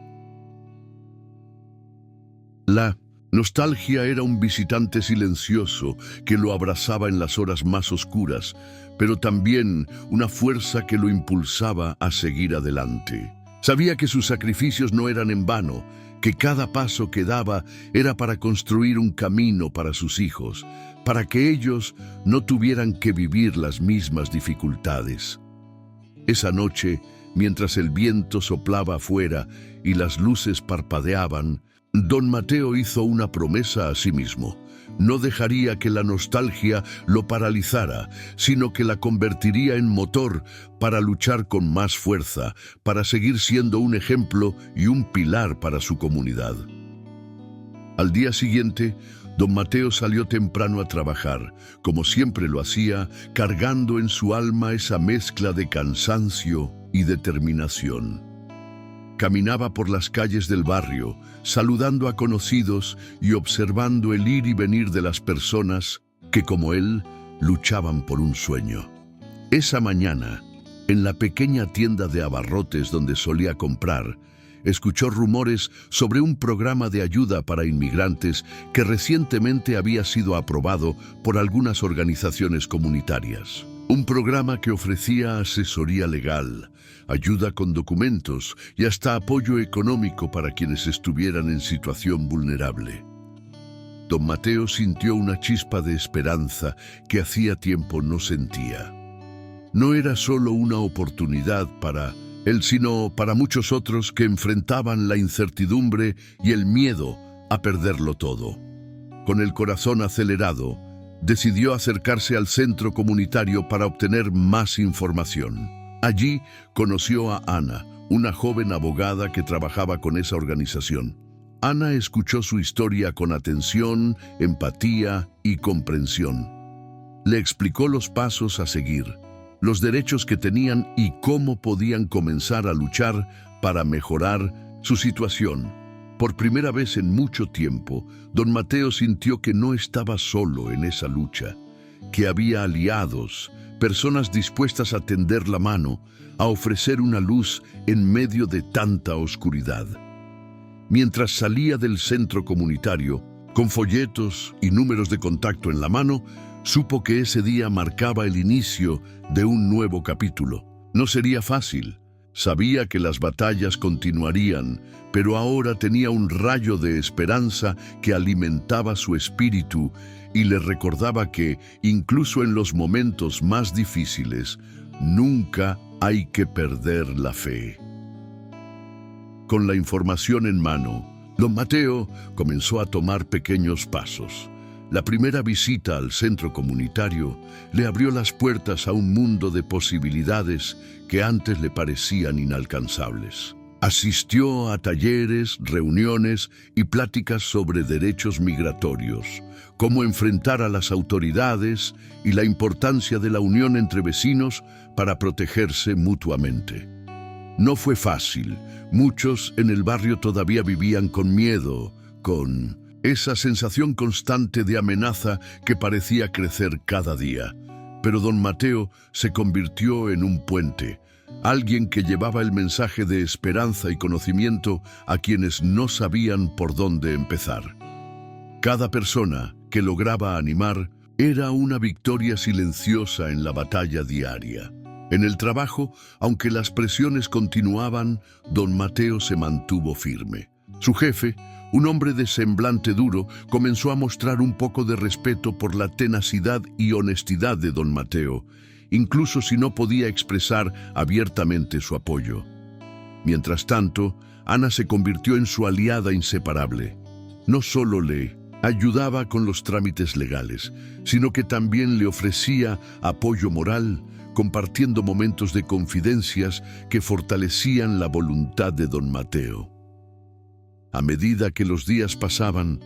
La nostalgia era un visitante silencioso que lo abrazaba en las horas más oscuras, pero también una fuerza que lo impulsaba a seguir adelante. Sabía que sus sacrificios no eran en vano, que cada paso que daba era para construir un camino para sus hijos, para que ellos no tuvieran que vivir las mismas dificultades. Esa noche, mientras el viento soplaba afuera y las luces parpadeaban, don Mateo hizo una promesa a sí mismo. No dejaría que la nostalgia lo paralizara, sino que la convertiría en motor para luchar con más fuerza, para seguir siendo un ejemplo y un pilar para su comunidad. Al día siguiente, don Mateo salió temprano a trabajar, como siempre lo hacía, cargando en su alma esa mezcla de cansancio y determinación. Caminaba por las calles del barrio, saludando a conocidos y observando el ir y venir de las personas que, como él, luchaban por un sueño. Esa mañana, en la pequeña tienda de abarrotes donde solía comprar, escuchó rumores sobre un programa de ayuda para inmigrantes que recientemente había sido aprobado por algunas organizaciones comunitarias. Un programa que ofrecía asesoría legal, ayuda con documentos y hasta apoyo económico para quienes estuvieran en situación vulnerable. Don Mateo sintió una chispa de esperanza que hacía tiempo no sentía. No era solo una oportunidad para él, sino para muchos otros que enfrentaban la incertidumbre y el miedo a perderlo todo. Con el corazón acelerado, decidió acercarse al centro comunitario para obtener más información. Allí conoció a Ana, una joven abogada que trabajaba con esa organización. Ana escuchó su historia con atención, empatía y comprensión. Le explicó los pasos a seguir, los derechos que tenían y cómo podían comenzar a luchar para mejorar su situación. Por primera vez en mucho tiempo, don Mateo sintió que no estaba solo en esa lucha, que había aliados, personas dispuestas a tender la mano, a ofrecer una luz en medio de tanta oscuridad. Mientras salía del centro comunitario, con folletos y números de contacto en la mano, supo que ese día marcaba el inicio de un nuevo capítulo. No sería fácil. Sabía que las batallas continuarían, pero ahora tenía un rayo de esperanza que alimentaba su espíritu y le recordaba que, incluso en los momentos más difíciles, nunca hay que perder la fe. Con la información en mano, don Mateo comenzó a tomar pequeños pasos. La primera visita al centro comunitario le abrió las puertas a un mundo de posibilidades que antes le parecían inalcanzables. Asistió a talleres, reuniones y pláticas sobre derechos migratorios, cómo enfrentar a las autoridades y la importancia de la unión entre vecinos para protegerse mutuamente. No fue fácil. Muchos en el barrio todavía vivían con miedo, con esa sensación constante de amenaza que parecía crecer cada día. Pero don Mateo se convirtió en un puente, alguien que llevaba el mensaje de esperanza y conocimiento a quienes no sabían por dónde empezar. Cada persona que lograba animar era una victoria silenciosa en la batalla diaria. En el trabajo, aunque las presiones continuaban, don Mateo se mantuvo firme. Su jefe, un hombre de semblante duro, comenzó a mostrar un poco de respeto por la tenacidad y honestidad de don Mateo, incluso si no podía expresar abiertamente su apoyo. Mientras tanto, Ana se convirtió en su aliada inseparable. No solo le ayudaba con los trámites legales, sino que también le ofrecía apoyo moral, compartiendo momentos de confidencias que fortalecían la voluntad de don Mateo. A medida que los días pasaban,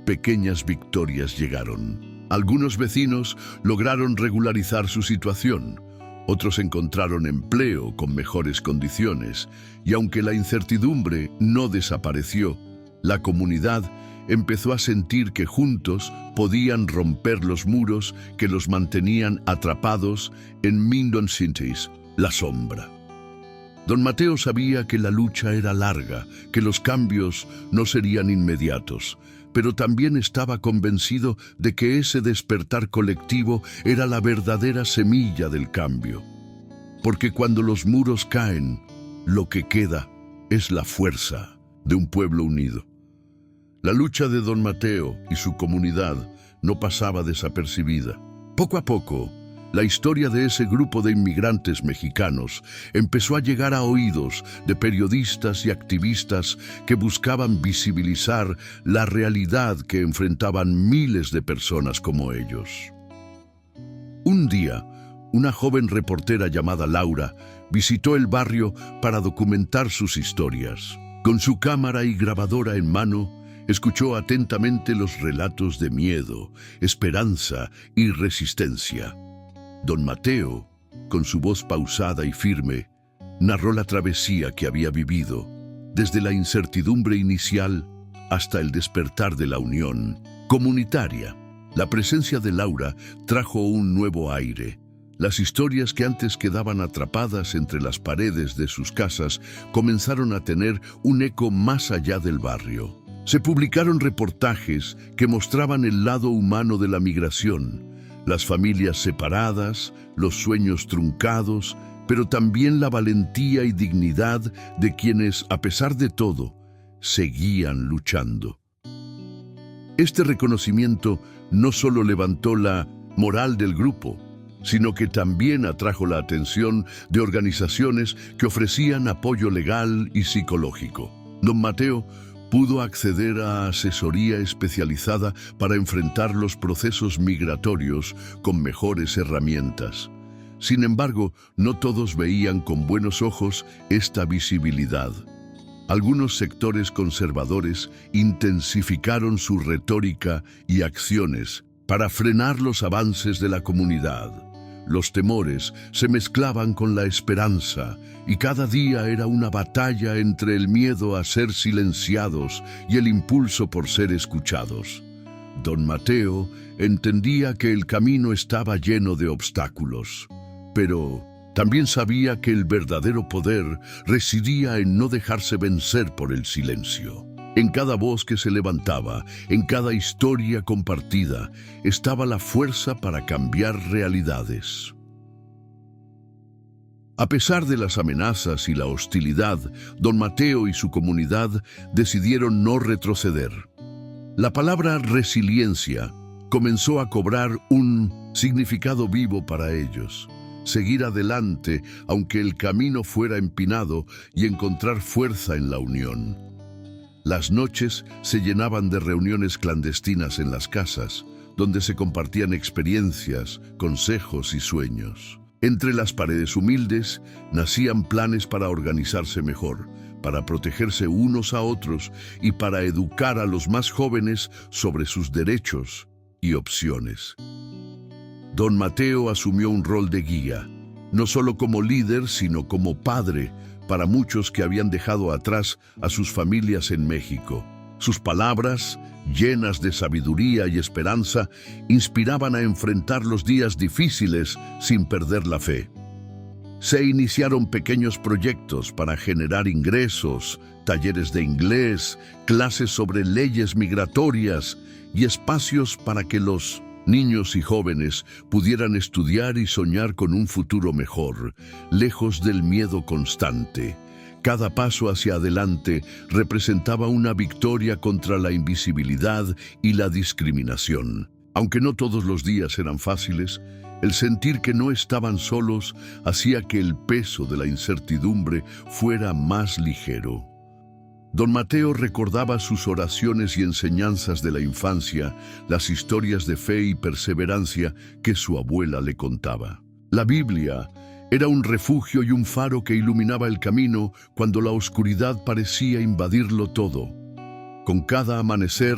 pequeñas victorias llegaron. Algunos vecinos lograron regularizar su situación, otros encontraron empleo con mejores condiciones, y aunque la incertidumbre no desapareció, la comunidad empezó a sentir que juntos podían romper los muros que los mantenían atrapados en Minden Cities, la sombra. Don Mateo sabía que la lucha era larga, que los cambios no serían inmediatos, pero también estaba convencido de que ese despertar colectivo era la verdadera semilla del cambio. Porque cuando los muros caen, lo que queda es la fuerza de un pueblo unido. La lucha de don Mateo y su comunidad no pasaba desapercibida. Poco a poco, la historia de ese grupo de inmigrantes mexicanos empezó a llegar a oídos de periodistas y activistas que buscaban visibilizar la realidad que enfrentaban miles de personas como ellos. Un día, una joven reportera llamada Laura visitó el barrio para documentar sus historias. Con su cámara y grabadora en mano, escuchó atentamente los relatos de miedo, esperanza y resistencia. Don Mateo, con su voz pausada y firme, narró la travesía que había vivido, desde la incertidumbre inicial hasta el despertar de la unión comunitaria. La presencia de Laura trajo un nuevo aire. Las historias que antes quedaban atrapadas entre las paredes de sus casas comenzaron a tener un eco más allá del barrio. Se publicaron reportajes que mostraban el lado humano de la migración, las familias separadas, los sueños truncados, pero también la valentía y dignidad de quienes, a pesar de todo, seguían luchando. Este reconocimiento no solo levantó la moral del grupo, sino que también atrajo la atención de organizaciones que ofrecían apoyo legal y psicológico. Don Mateo pudo acceder a asesoría especializada para enfrentar los procesos migratorios con mejores herramientas. Sin embargo, no todos veían con buenos ojos esta visibilidad. Algunos sectores conservadores intensificaron su retórica y acciones para frenar los avances de la comunidad. Los temores se mezclaban con la esperanza y cada día era una batalla entre el miedo a ser silenciados y el impulso por ser escuchados. Don Mateo entendía que el camino estaba lleno de obstáculos, pero también sabía que el verdadero poder residía en no dejarse vencer por el silencio. En cada voz que se levantaba, en cada historia compartida, estaba la fuerza para cambiar realidades. A pesar de las amenazas y la hostilidad, don Mateo y su comunidad decidieron no retroceder. La palabra resiliencia comenzó a cobrar un significado vivo para ellos. Seguir adelante, aunque el camino fuera empinado, y encontrar fuerza en la unión. Las noches se llenaban de reuniones clandestinas en las casas, donde se compartían experiencias, consejos y sueños. Entre las paredes humildes nacían planes para organizarse mejor, para protegerse unos a otros y para educar a los más jóvenes sobre sus derechos y opciones. Don Mateo asumió un rol de guía, no solo como líder, sino como padre para muchos que habían dejado atrás a sus familias en México. Sus palabras, llenas de sabiduría y esperanza, inspiraban a enfrentar los días difíciles sin perder la fe. Se iniciaron pequeños proyectos para generar ingresos, talleres de inglés, clases sobre leyes migratorias y espacios para que los niños y jóvenes pudieran estudiar y soñar con un futuro mejor, lejos del miedo constante. Cada paso hacia adelante representaba una victoria contra la invisibilidad y la discriminación. Aunque no todos los días eran fáciles, el sentir que no estaban solos hacía que el peso de la incertidumbre fuera más ligero. Don Mateo recordaba sus oraciones y enseñanzas de la infancia, las historias de fe y perseverancia que su abuela le contaba. La Biblia era un refugio y un faro que iluminaba el camino cuando la oscuridad parecía invadirlo todo. Con cada amanecer,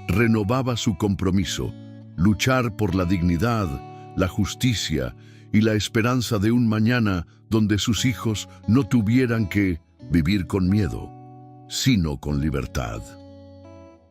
renovaba su compromiso, luchar por la dignidad, la justicia y la esperanza de un mañana donde sus hijos no tuvieran que vivir con miedo, sino con libertad.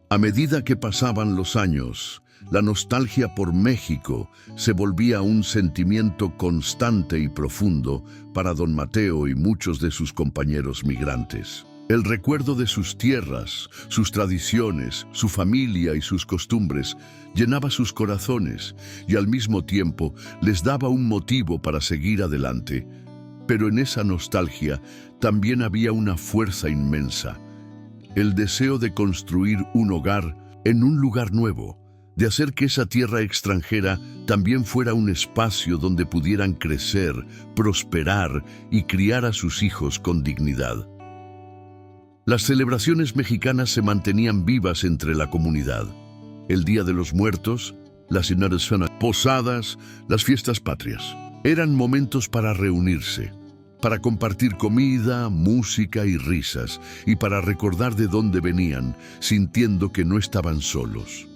A medida que pasaban los años, la nostalgia por México se volvía un sentimiento constante y profundo para don Mateo y muchos de sus compañeros migrantes. El recuerdo de sus tierras, sus tradiciones, su familia y sus costumbres llenaba sus corazones y al mismo tiempo les daba un motivo para seguir adelante. Pero en esa nostalgia también había una fuerza inmensa, el deseo de construir un hogar en un lugar nuevo, de hacer que esa tierra extranjera también fuera un espacio donde pudieran crecer, prosperar y criar a sus hijos con dignidad. Las celebraciones mexicanas se mantenían vivas entre la comunidad. El Día de los Muertos, las inauguraciones, posadas, las fiestas patrias. Eran momentos para reunirse, para compartir comida, música y risas, y para recordar de dónde venían, sintiendo que no estaban solos.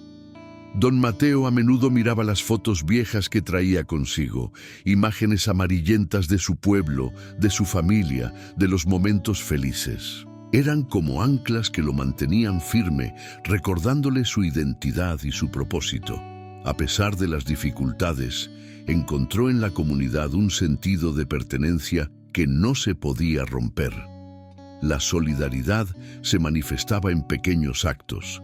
Don Mateo a menudo miraba las fotos viejas que traía consigo, imágenes amarillentas de su pueblo, de su familia, de los momentos felices. Eran como anclas que lo mantenían firme, recordándole su identidad y su propósito. A pesar de las dificultades, encontró en la comunidad un sentido de pertenencia que no se podía romper. La solidaridad se manifestaba en pequeños actos.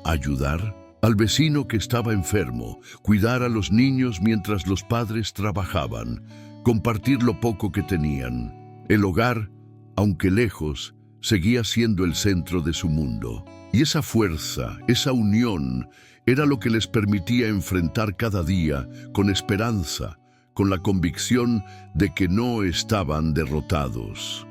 Ayudar al vecino que estaba enfermo, cuidar a los niños mientras los padres trabajaban, compartir lo poco que tenían. El hogar, aunque lejos, seguía siendo el centro de su mundo. Y esa fuerza, esa unión, era lo que les permitía enfrentar cada día con esperanza, con la convicción de que no estaban derrotados.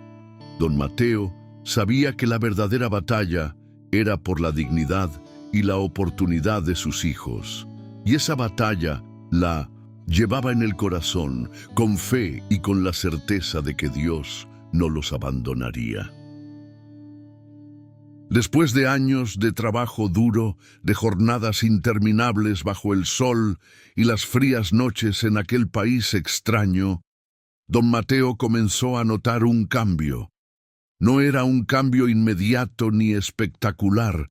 Don Mateo sabía que la verdadera batalla era por la dignidad y la oportunidad de sus hijos. Y esa batalla la llevaba en el corazón, con fe y con la certeza de que Dios no los abandonaría. Después de años de trabajo duro, de jornadas interminables bajo el sol y las frías noches en aquel país extraño, don Mateo comenzó a notar un cambio. No era un cambio inmediato ni espectacular,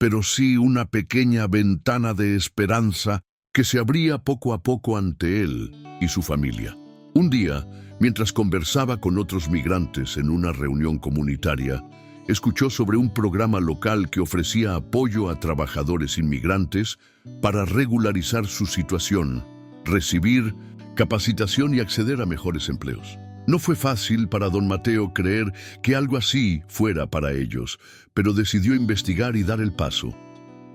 pero sí una pequeña ventana de esperanza que se abría poco a poco ante él y su familia. Un día, mientras conversaba con otros migrantes en una reunión comunitaria, escuchó sobre un programa local que ofrecía apoyo a trabajadores inmigrantes para regularizar su situación, recibir capacitación y acceder a mejores empleos. No fue fácil para don Mateo creer que algo así fuera para ellos, pero decidió investigar y dar el paso.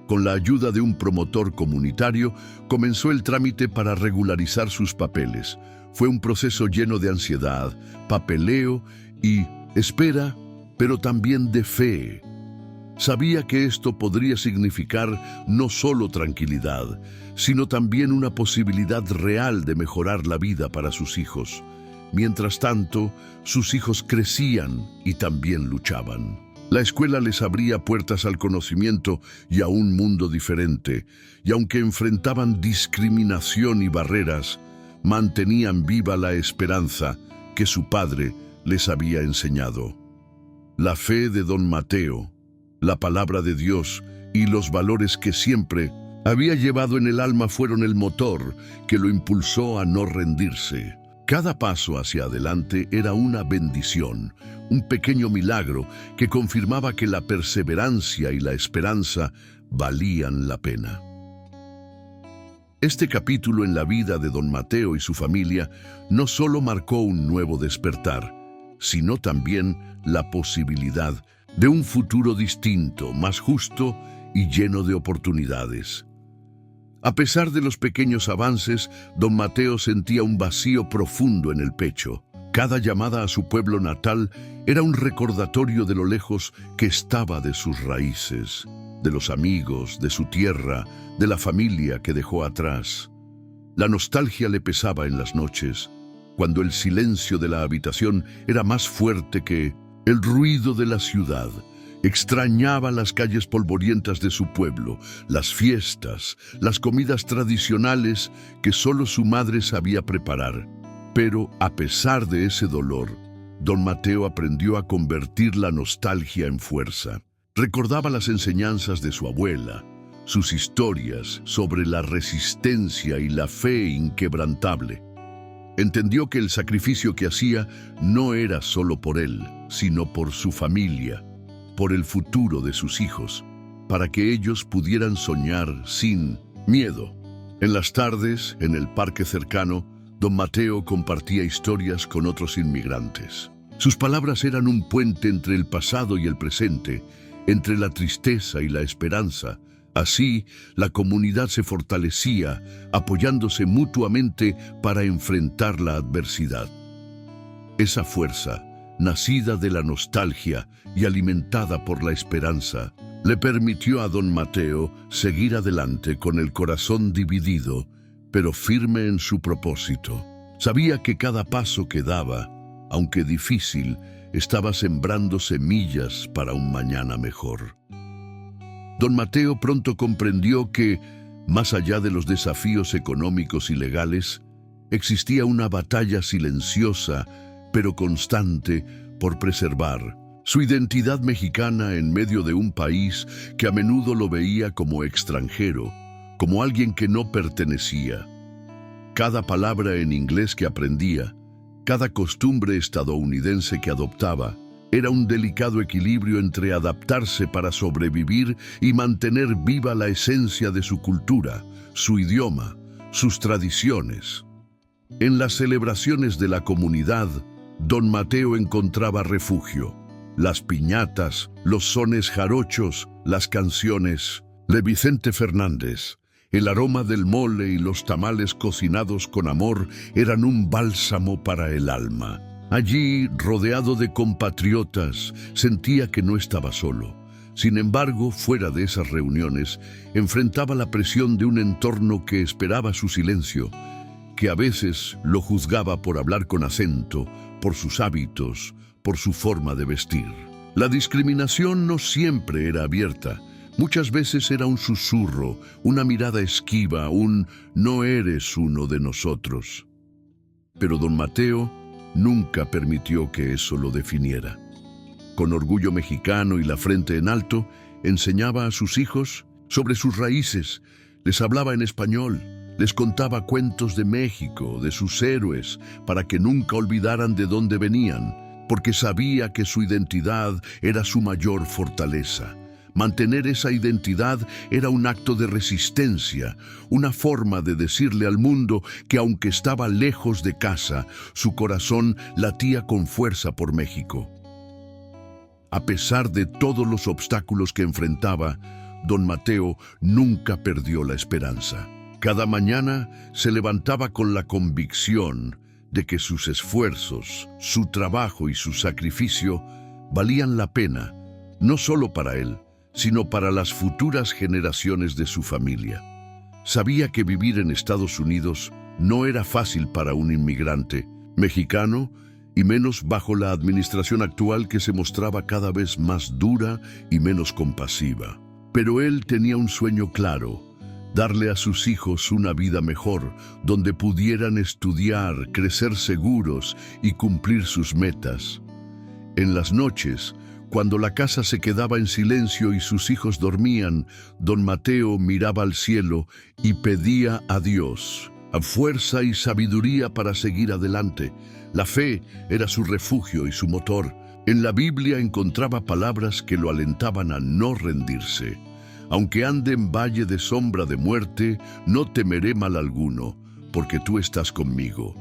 Con la ayuda de un promotor comunitario, comenzó el trámite para regularizar sus papeles. Fue un proceso lleno de ansiedad, papeleo y espera, pero también de fe. Sabía que esto podría significar no solo tranquilidad, sino también una posibilidad real de mejorar la vida para sus hijos. Mientras tanto, sus hijos crecían y también luchaban. La escuela les abría puertas al conocimiento y a un mundo diferente, y aunque enfrentaban discriminación y barreras, mantenían viva la esperanza que su padre les había enseñado. La fe de don Mateo, la palabra de Dios y los valores que siempre había llevado en el alma fueron el motor que lo impulsó a no rendirse. Cada paso hacia adelante era una bendición, un pequeño milagro que confirmaba que la perseverancia y la esperanza valían la pena. Este capítulo en la vida de don Mateo y su familia no solo marcó un nuevo despertar, sino también la posibilidad de un futuro distinto, más justo y lleno de oportunidades. A pesar de los pequeños avances, don Mateo sentía un vacío profundo en el pecho. Cada llamada a su pueblo natal era un recordatorio de lo lejos que estaba de sus raíces, de los amigos, de su tierra, de la familia que dejó atrás. La nostalgia le pesaba en las noches, cuando el silencio de la habitación era más fuerte que el ruido de la ciudad. Extrañaba las calles polvorientas de su pueblo, las fiestas, las comidas tradicionales que solo su madre sabía preparar. Pero, a pesar de ese dolor, don Mateo aprendió a convertir la nostalgia en fuerza. Recordaba las enseñanzas de su abuela, sus historias sobre la resistencia y la fe inquebrantable. Entendió que el sacrificio que hacía no era solo por él, sino por su familia, por el futuro de sus hijos, para que ellos pudieran soñar sin miedo. En las tardes, en el parque cercano, don Mateo compartía historias con otros inmigrantes. Sus palabras eran un puente entre el pasado y el presente, entre la tristeza y la esperanza. Así, la comunidad se fortalecía, apoyándose mutuamente para enfrentar la adversidad. Esa fuerza, nacida de la nostalgia y alimentada por la esperanza, le permitió a don Mateo seguir adelante con el corazón dividido, pero firme en su propósito. Sabía que cada paso que daba, aunque difícil, estaba sembrando semillas para un mañana mejor. Don Mateo pronto comprendió que, más allá de los desafíos económicos y legales, existía una batalla silenciosa, pero constante, por preservar su identidad mexicana en medio de un país que a menudo lo veía como extranjero, como alguien que no pertenecía. Cada palabra en inglés que aprendía, cada costumbre estadounidense que adoptaba, era un delicado equilibrio entre adaptarse para sobrevivir y mantener viva la esencia de su cultura, su idioma, sus tradiciones. En las celebraciones de la comunidad, don Mateo encontraba refugio. Las piñatas, los sones jarochos, las canciones de Vicente Fernández, el aroma del mole y los tamales cocinados con amor eran un bálsamo para el alma. Allí, rodeado de compatriotas, sentía que no estaba solo. Sin embargo, fuera de esas reuniones, enfrentaba la presión de un entorno que esperaba su silencio, que a veces lo juzgaba por hablar con acento, por sus hábitos, por su forma de vestir. La discriminación no siempre era abierta. Muchas veces era un susurro, una mirada esquiva, un «no eres uno de nosotros». Pero don Mateo nunca permitió que eso lo definiera. Con orgullo mexicano y la frente en alto, enseñaba a sus hijos sobre sus raíces, les hablaba en español, les contaba cuentos de México, de sus héroes, para que nunca olvidaran de dónde venían, porque sabía que su identidad era su mayor fortaleza. Mantener esa identidad era un acto de resistencia, una forma de decirle al mundo que aunque estaba lejos de casa, su corazón latía con fuerza por México. A pesar de todos los obstáculos que enfrentaba, don Mateo nunca perdió la esperanza. Cada mañana se levantaba con la convicción de que sus esfuerzos, su trabajo y su sacrificio valían la pena, no solo para él, sino para las futuras generaciones de su familia. Sabía que vivir en Estados Unidos no era fácil para un inmigrante mexicano, y menos bajo la administración actual que se mostraba cada vez más dura y menos compasiva. Pero él tenía un sueño claro: darle a sus hijos una vida mejor, donde pudieran estudiar, crecer seguros y cumplir sus metas. En las noches, cuando la casa se quedaba en silencio y sus hijos dormían, don Mateo miraba al cielo y pedía a Dios a fuerza y sabiduría para seguir adelante. La fe era su refugio y su motor. En la Biblia encontraba palabras que lo alentaban a no rendirse. Aunque ande en valle de sombra de muerte, no temeré mal alguno, porque tú estás conmigo.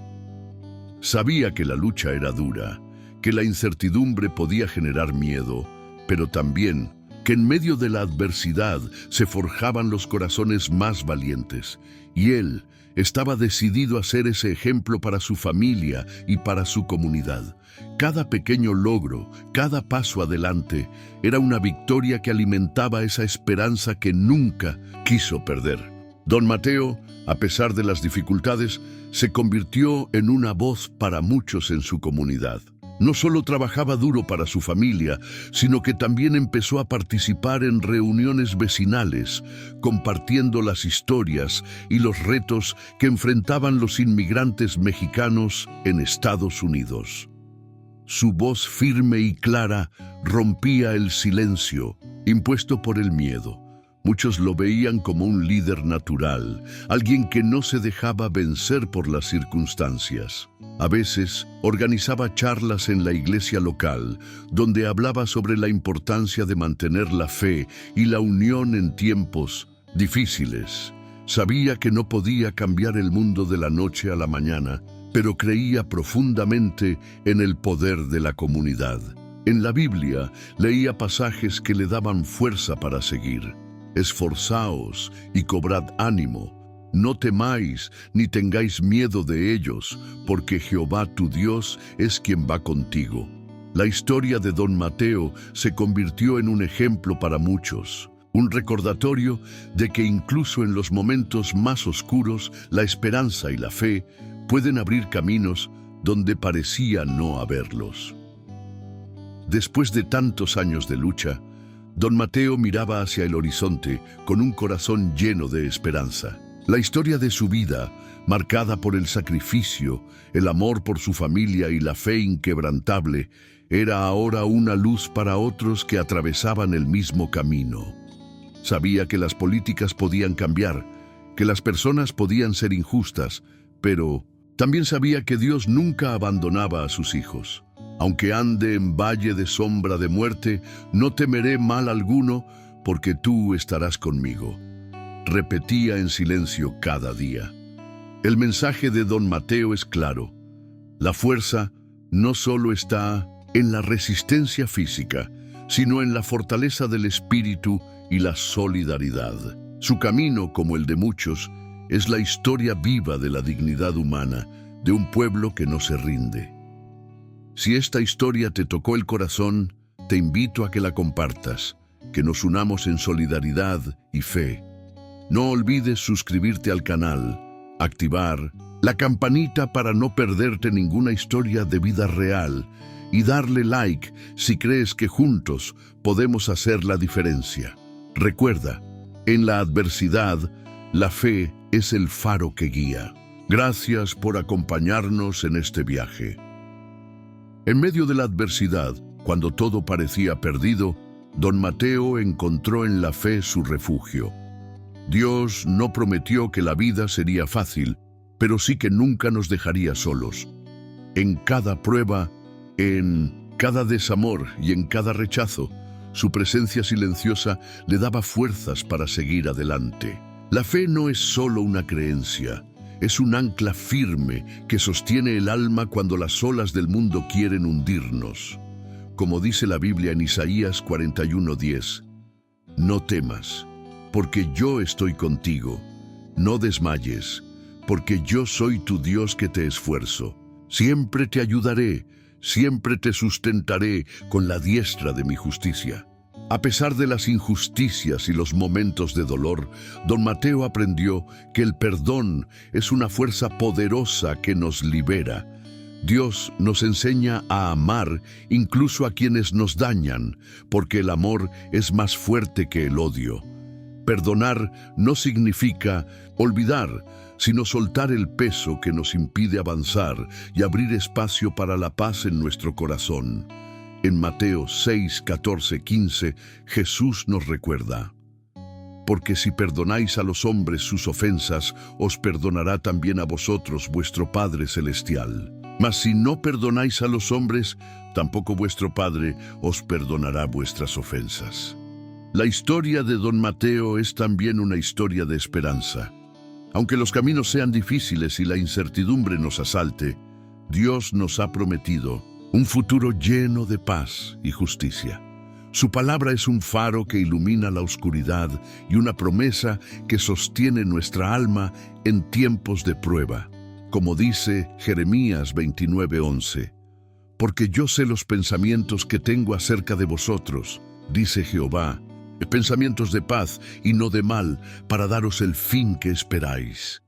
Sabía que la lucha era dura, que la incertidumbre podía generar miedo, pero también que en medio de la adversidad se forjaban los corazones más valientes, y él estaba decidido a ser ese ejemplo para su familia y para su comunidad. Cada pequeño logro, cada paso adelante, era una victoria que alimentaba esa esperanza que nunca quiso perder. Don Mateo, a pesar de las dificultades, se convirtió en una voz para muchos en su comunidad. No solo trabajaba duro para su familia, sino que también empezó a participar en reuniones vecinales, compartiendo las historias y los retos que enfrentaban los inmigrantes mexicanos en Estados Unidos. Su voz firme y clara rompía el silencio impuesto por el miedo. Muchos lo veían como un líder natural, alguien que no se dejaba vencer por las circunstancias. A veces organizaba charlas en la iglesia local, donde hablaba sobre la importancia de mantener la fe y la unión en tiempos difíciles. Sabía que no podía cambiar el mundo de la noche a la mañana, pero creía profundamente en el poder de la comunidad. En la Biblia leía pasajes que le daban fuerza para seguir. Esforzaos y cobrad ánimo. No temáis ni tengáis miedo de ellos, porque Jehová tu Dios es quien va contigo. La historia de don Mateo se convirtió en un ejemplo para muchos, un recordatorio de que incluso en los momentos más oscuros, la esperanza y la fe pueden abrir caminos donde parecía no haberlos. Después de tantos años de lucha, don Mateo miraba hacia el horizonte con un corazón lleno de esperanza. La historia de su vida, marcada por el sacrificio, el amor por su familia y la fe inquebrantable, era ahora una luz para otros que atravesaban el mismo camino. Sabía que las políticas podían cambiar, que las personas podían ser injustas, pero también sabía que Dios nunca abandonaba a sus hijos. Aunque ande en valle de sombra de muerte, no temeré mal alguno, porque tú estarás conmigo. Repetía en silencio cada día. El mensaje de don Mateo es claro. La fuerza no solo está en la resistencia física, sino en la fortaleza del espíritu y la solidaridad. Su camino, como el de muchos, es la historia viva de la dignidad humana, de un pueblo que no se rinde. Si esta historia te tocó el corazón, te invito a que la compartas, que nos unamos en solidaridad y fe. No olvides suscribirte al canal, activar la campanita para no perderte ninguna historia de vida real y darle like si crees que juntos podemos hacer la diferencia. Recuerda, en la adversidad, la fe es el faro que guía. Gracias por acompañarnos en este viaje. En medio de la adversidad, cuando todo parecía perdido, don Mateo encontró en la fe su refugio. Dios no prometió que la vida sería fácil, pero sí que nunca nos dejaría solos. En cada prueba, en cada desamor y en cada rechazo, su presencia silenciosa le daba fuerzas para seguir adelante. La fe no es solo una creencia, es un ancla firme que sostiene el alma cuando las olas del mundo quieren hundirnos. Como dice la Biblia en Isaías 41:10, no temas, porque yo estoy contigo. No desmayes, porque yo soy tu Dios que te esfuerzo. Siempre te ayudaré, siempre te sustentaré con la diestra de mi justicia. A pesar de las injusticias y los momentos de dolor, don Mateo aprendió que el perdón es una fuerza poderosa que nos libera. Dios nos enseña a amar incluso a quienes nos dañan, porque el amor es más fuerte que el odio. Perdonar no significa olvidar, sino soltar el peso que nos impide avanzar y abrir espacio para la paz en nuestro corazón. En Mateo 6, 14, 15, Jesús nos recuerda: porque si perdonáis a los hombres sus ofensas, os perdonará también a vosotros vuestro Padre Celestial. Mas si no perdonáis a los hombres, tampoco vuestro Padre os perdonará vuestras ofensas. La historia de don Mateo es también una historia de esperanza. Aunque los caminos sean difíciles y la incertidumbre nos asalte, Dios nos ha prometido un futuro lleno de paz y justicia. Su palabra es un faro que ilumina la oscuridad y una promesa que sostiene nuestra alma en tiempos de prueba. Como dice Jeremías 29:11, porque yo sé los pensamientos que tengo acerca de vosotros, dice Jehová, pensamientos de paz y no de mal, para daros el fin que esperáis.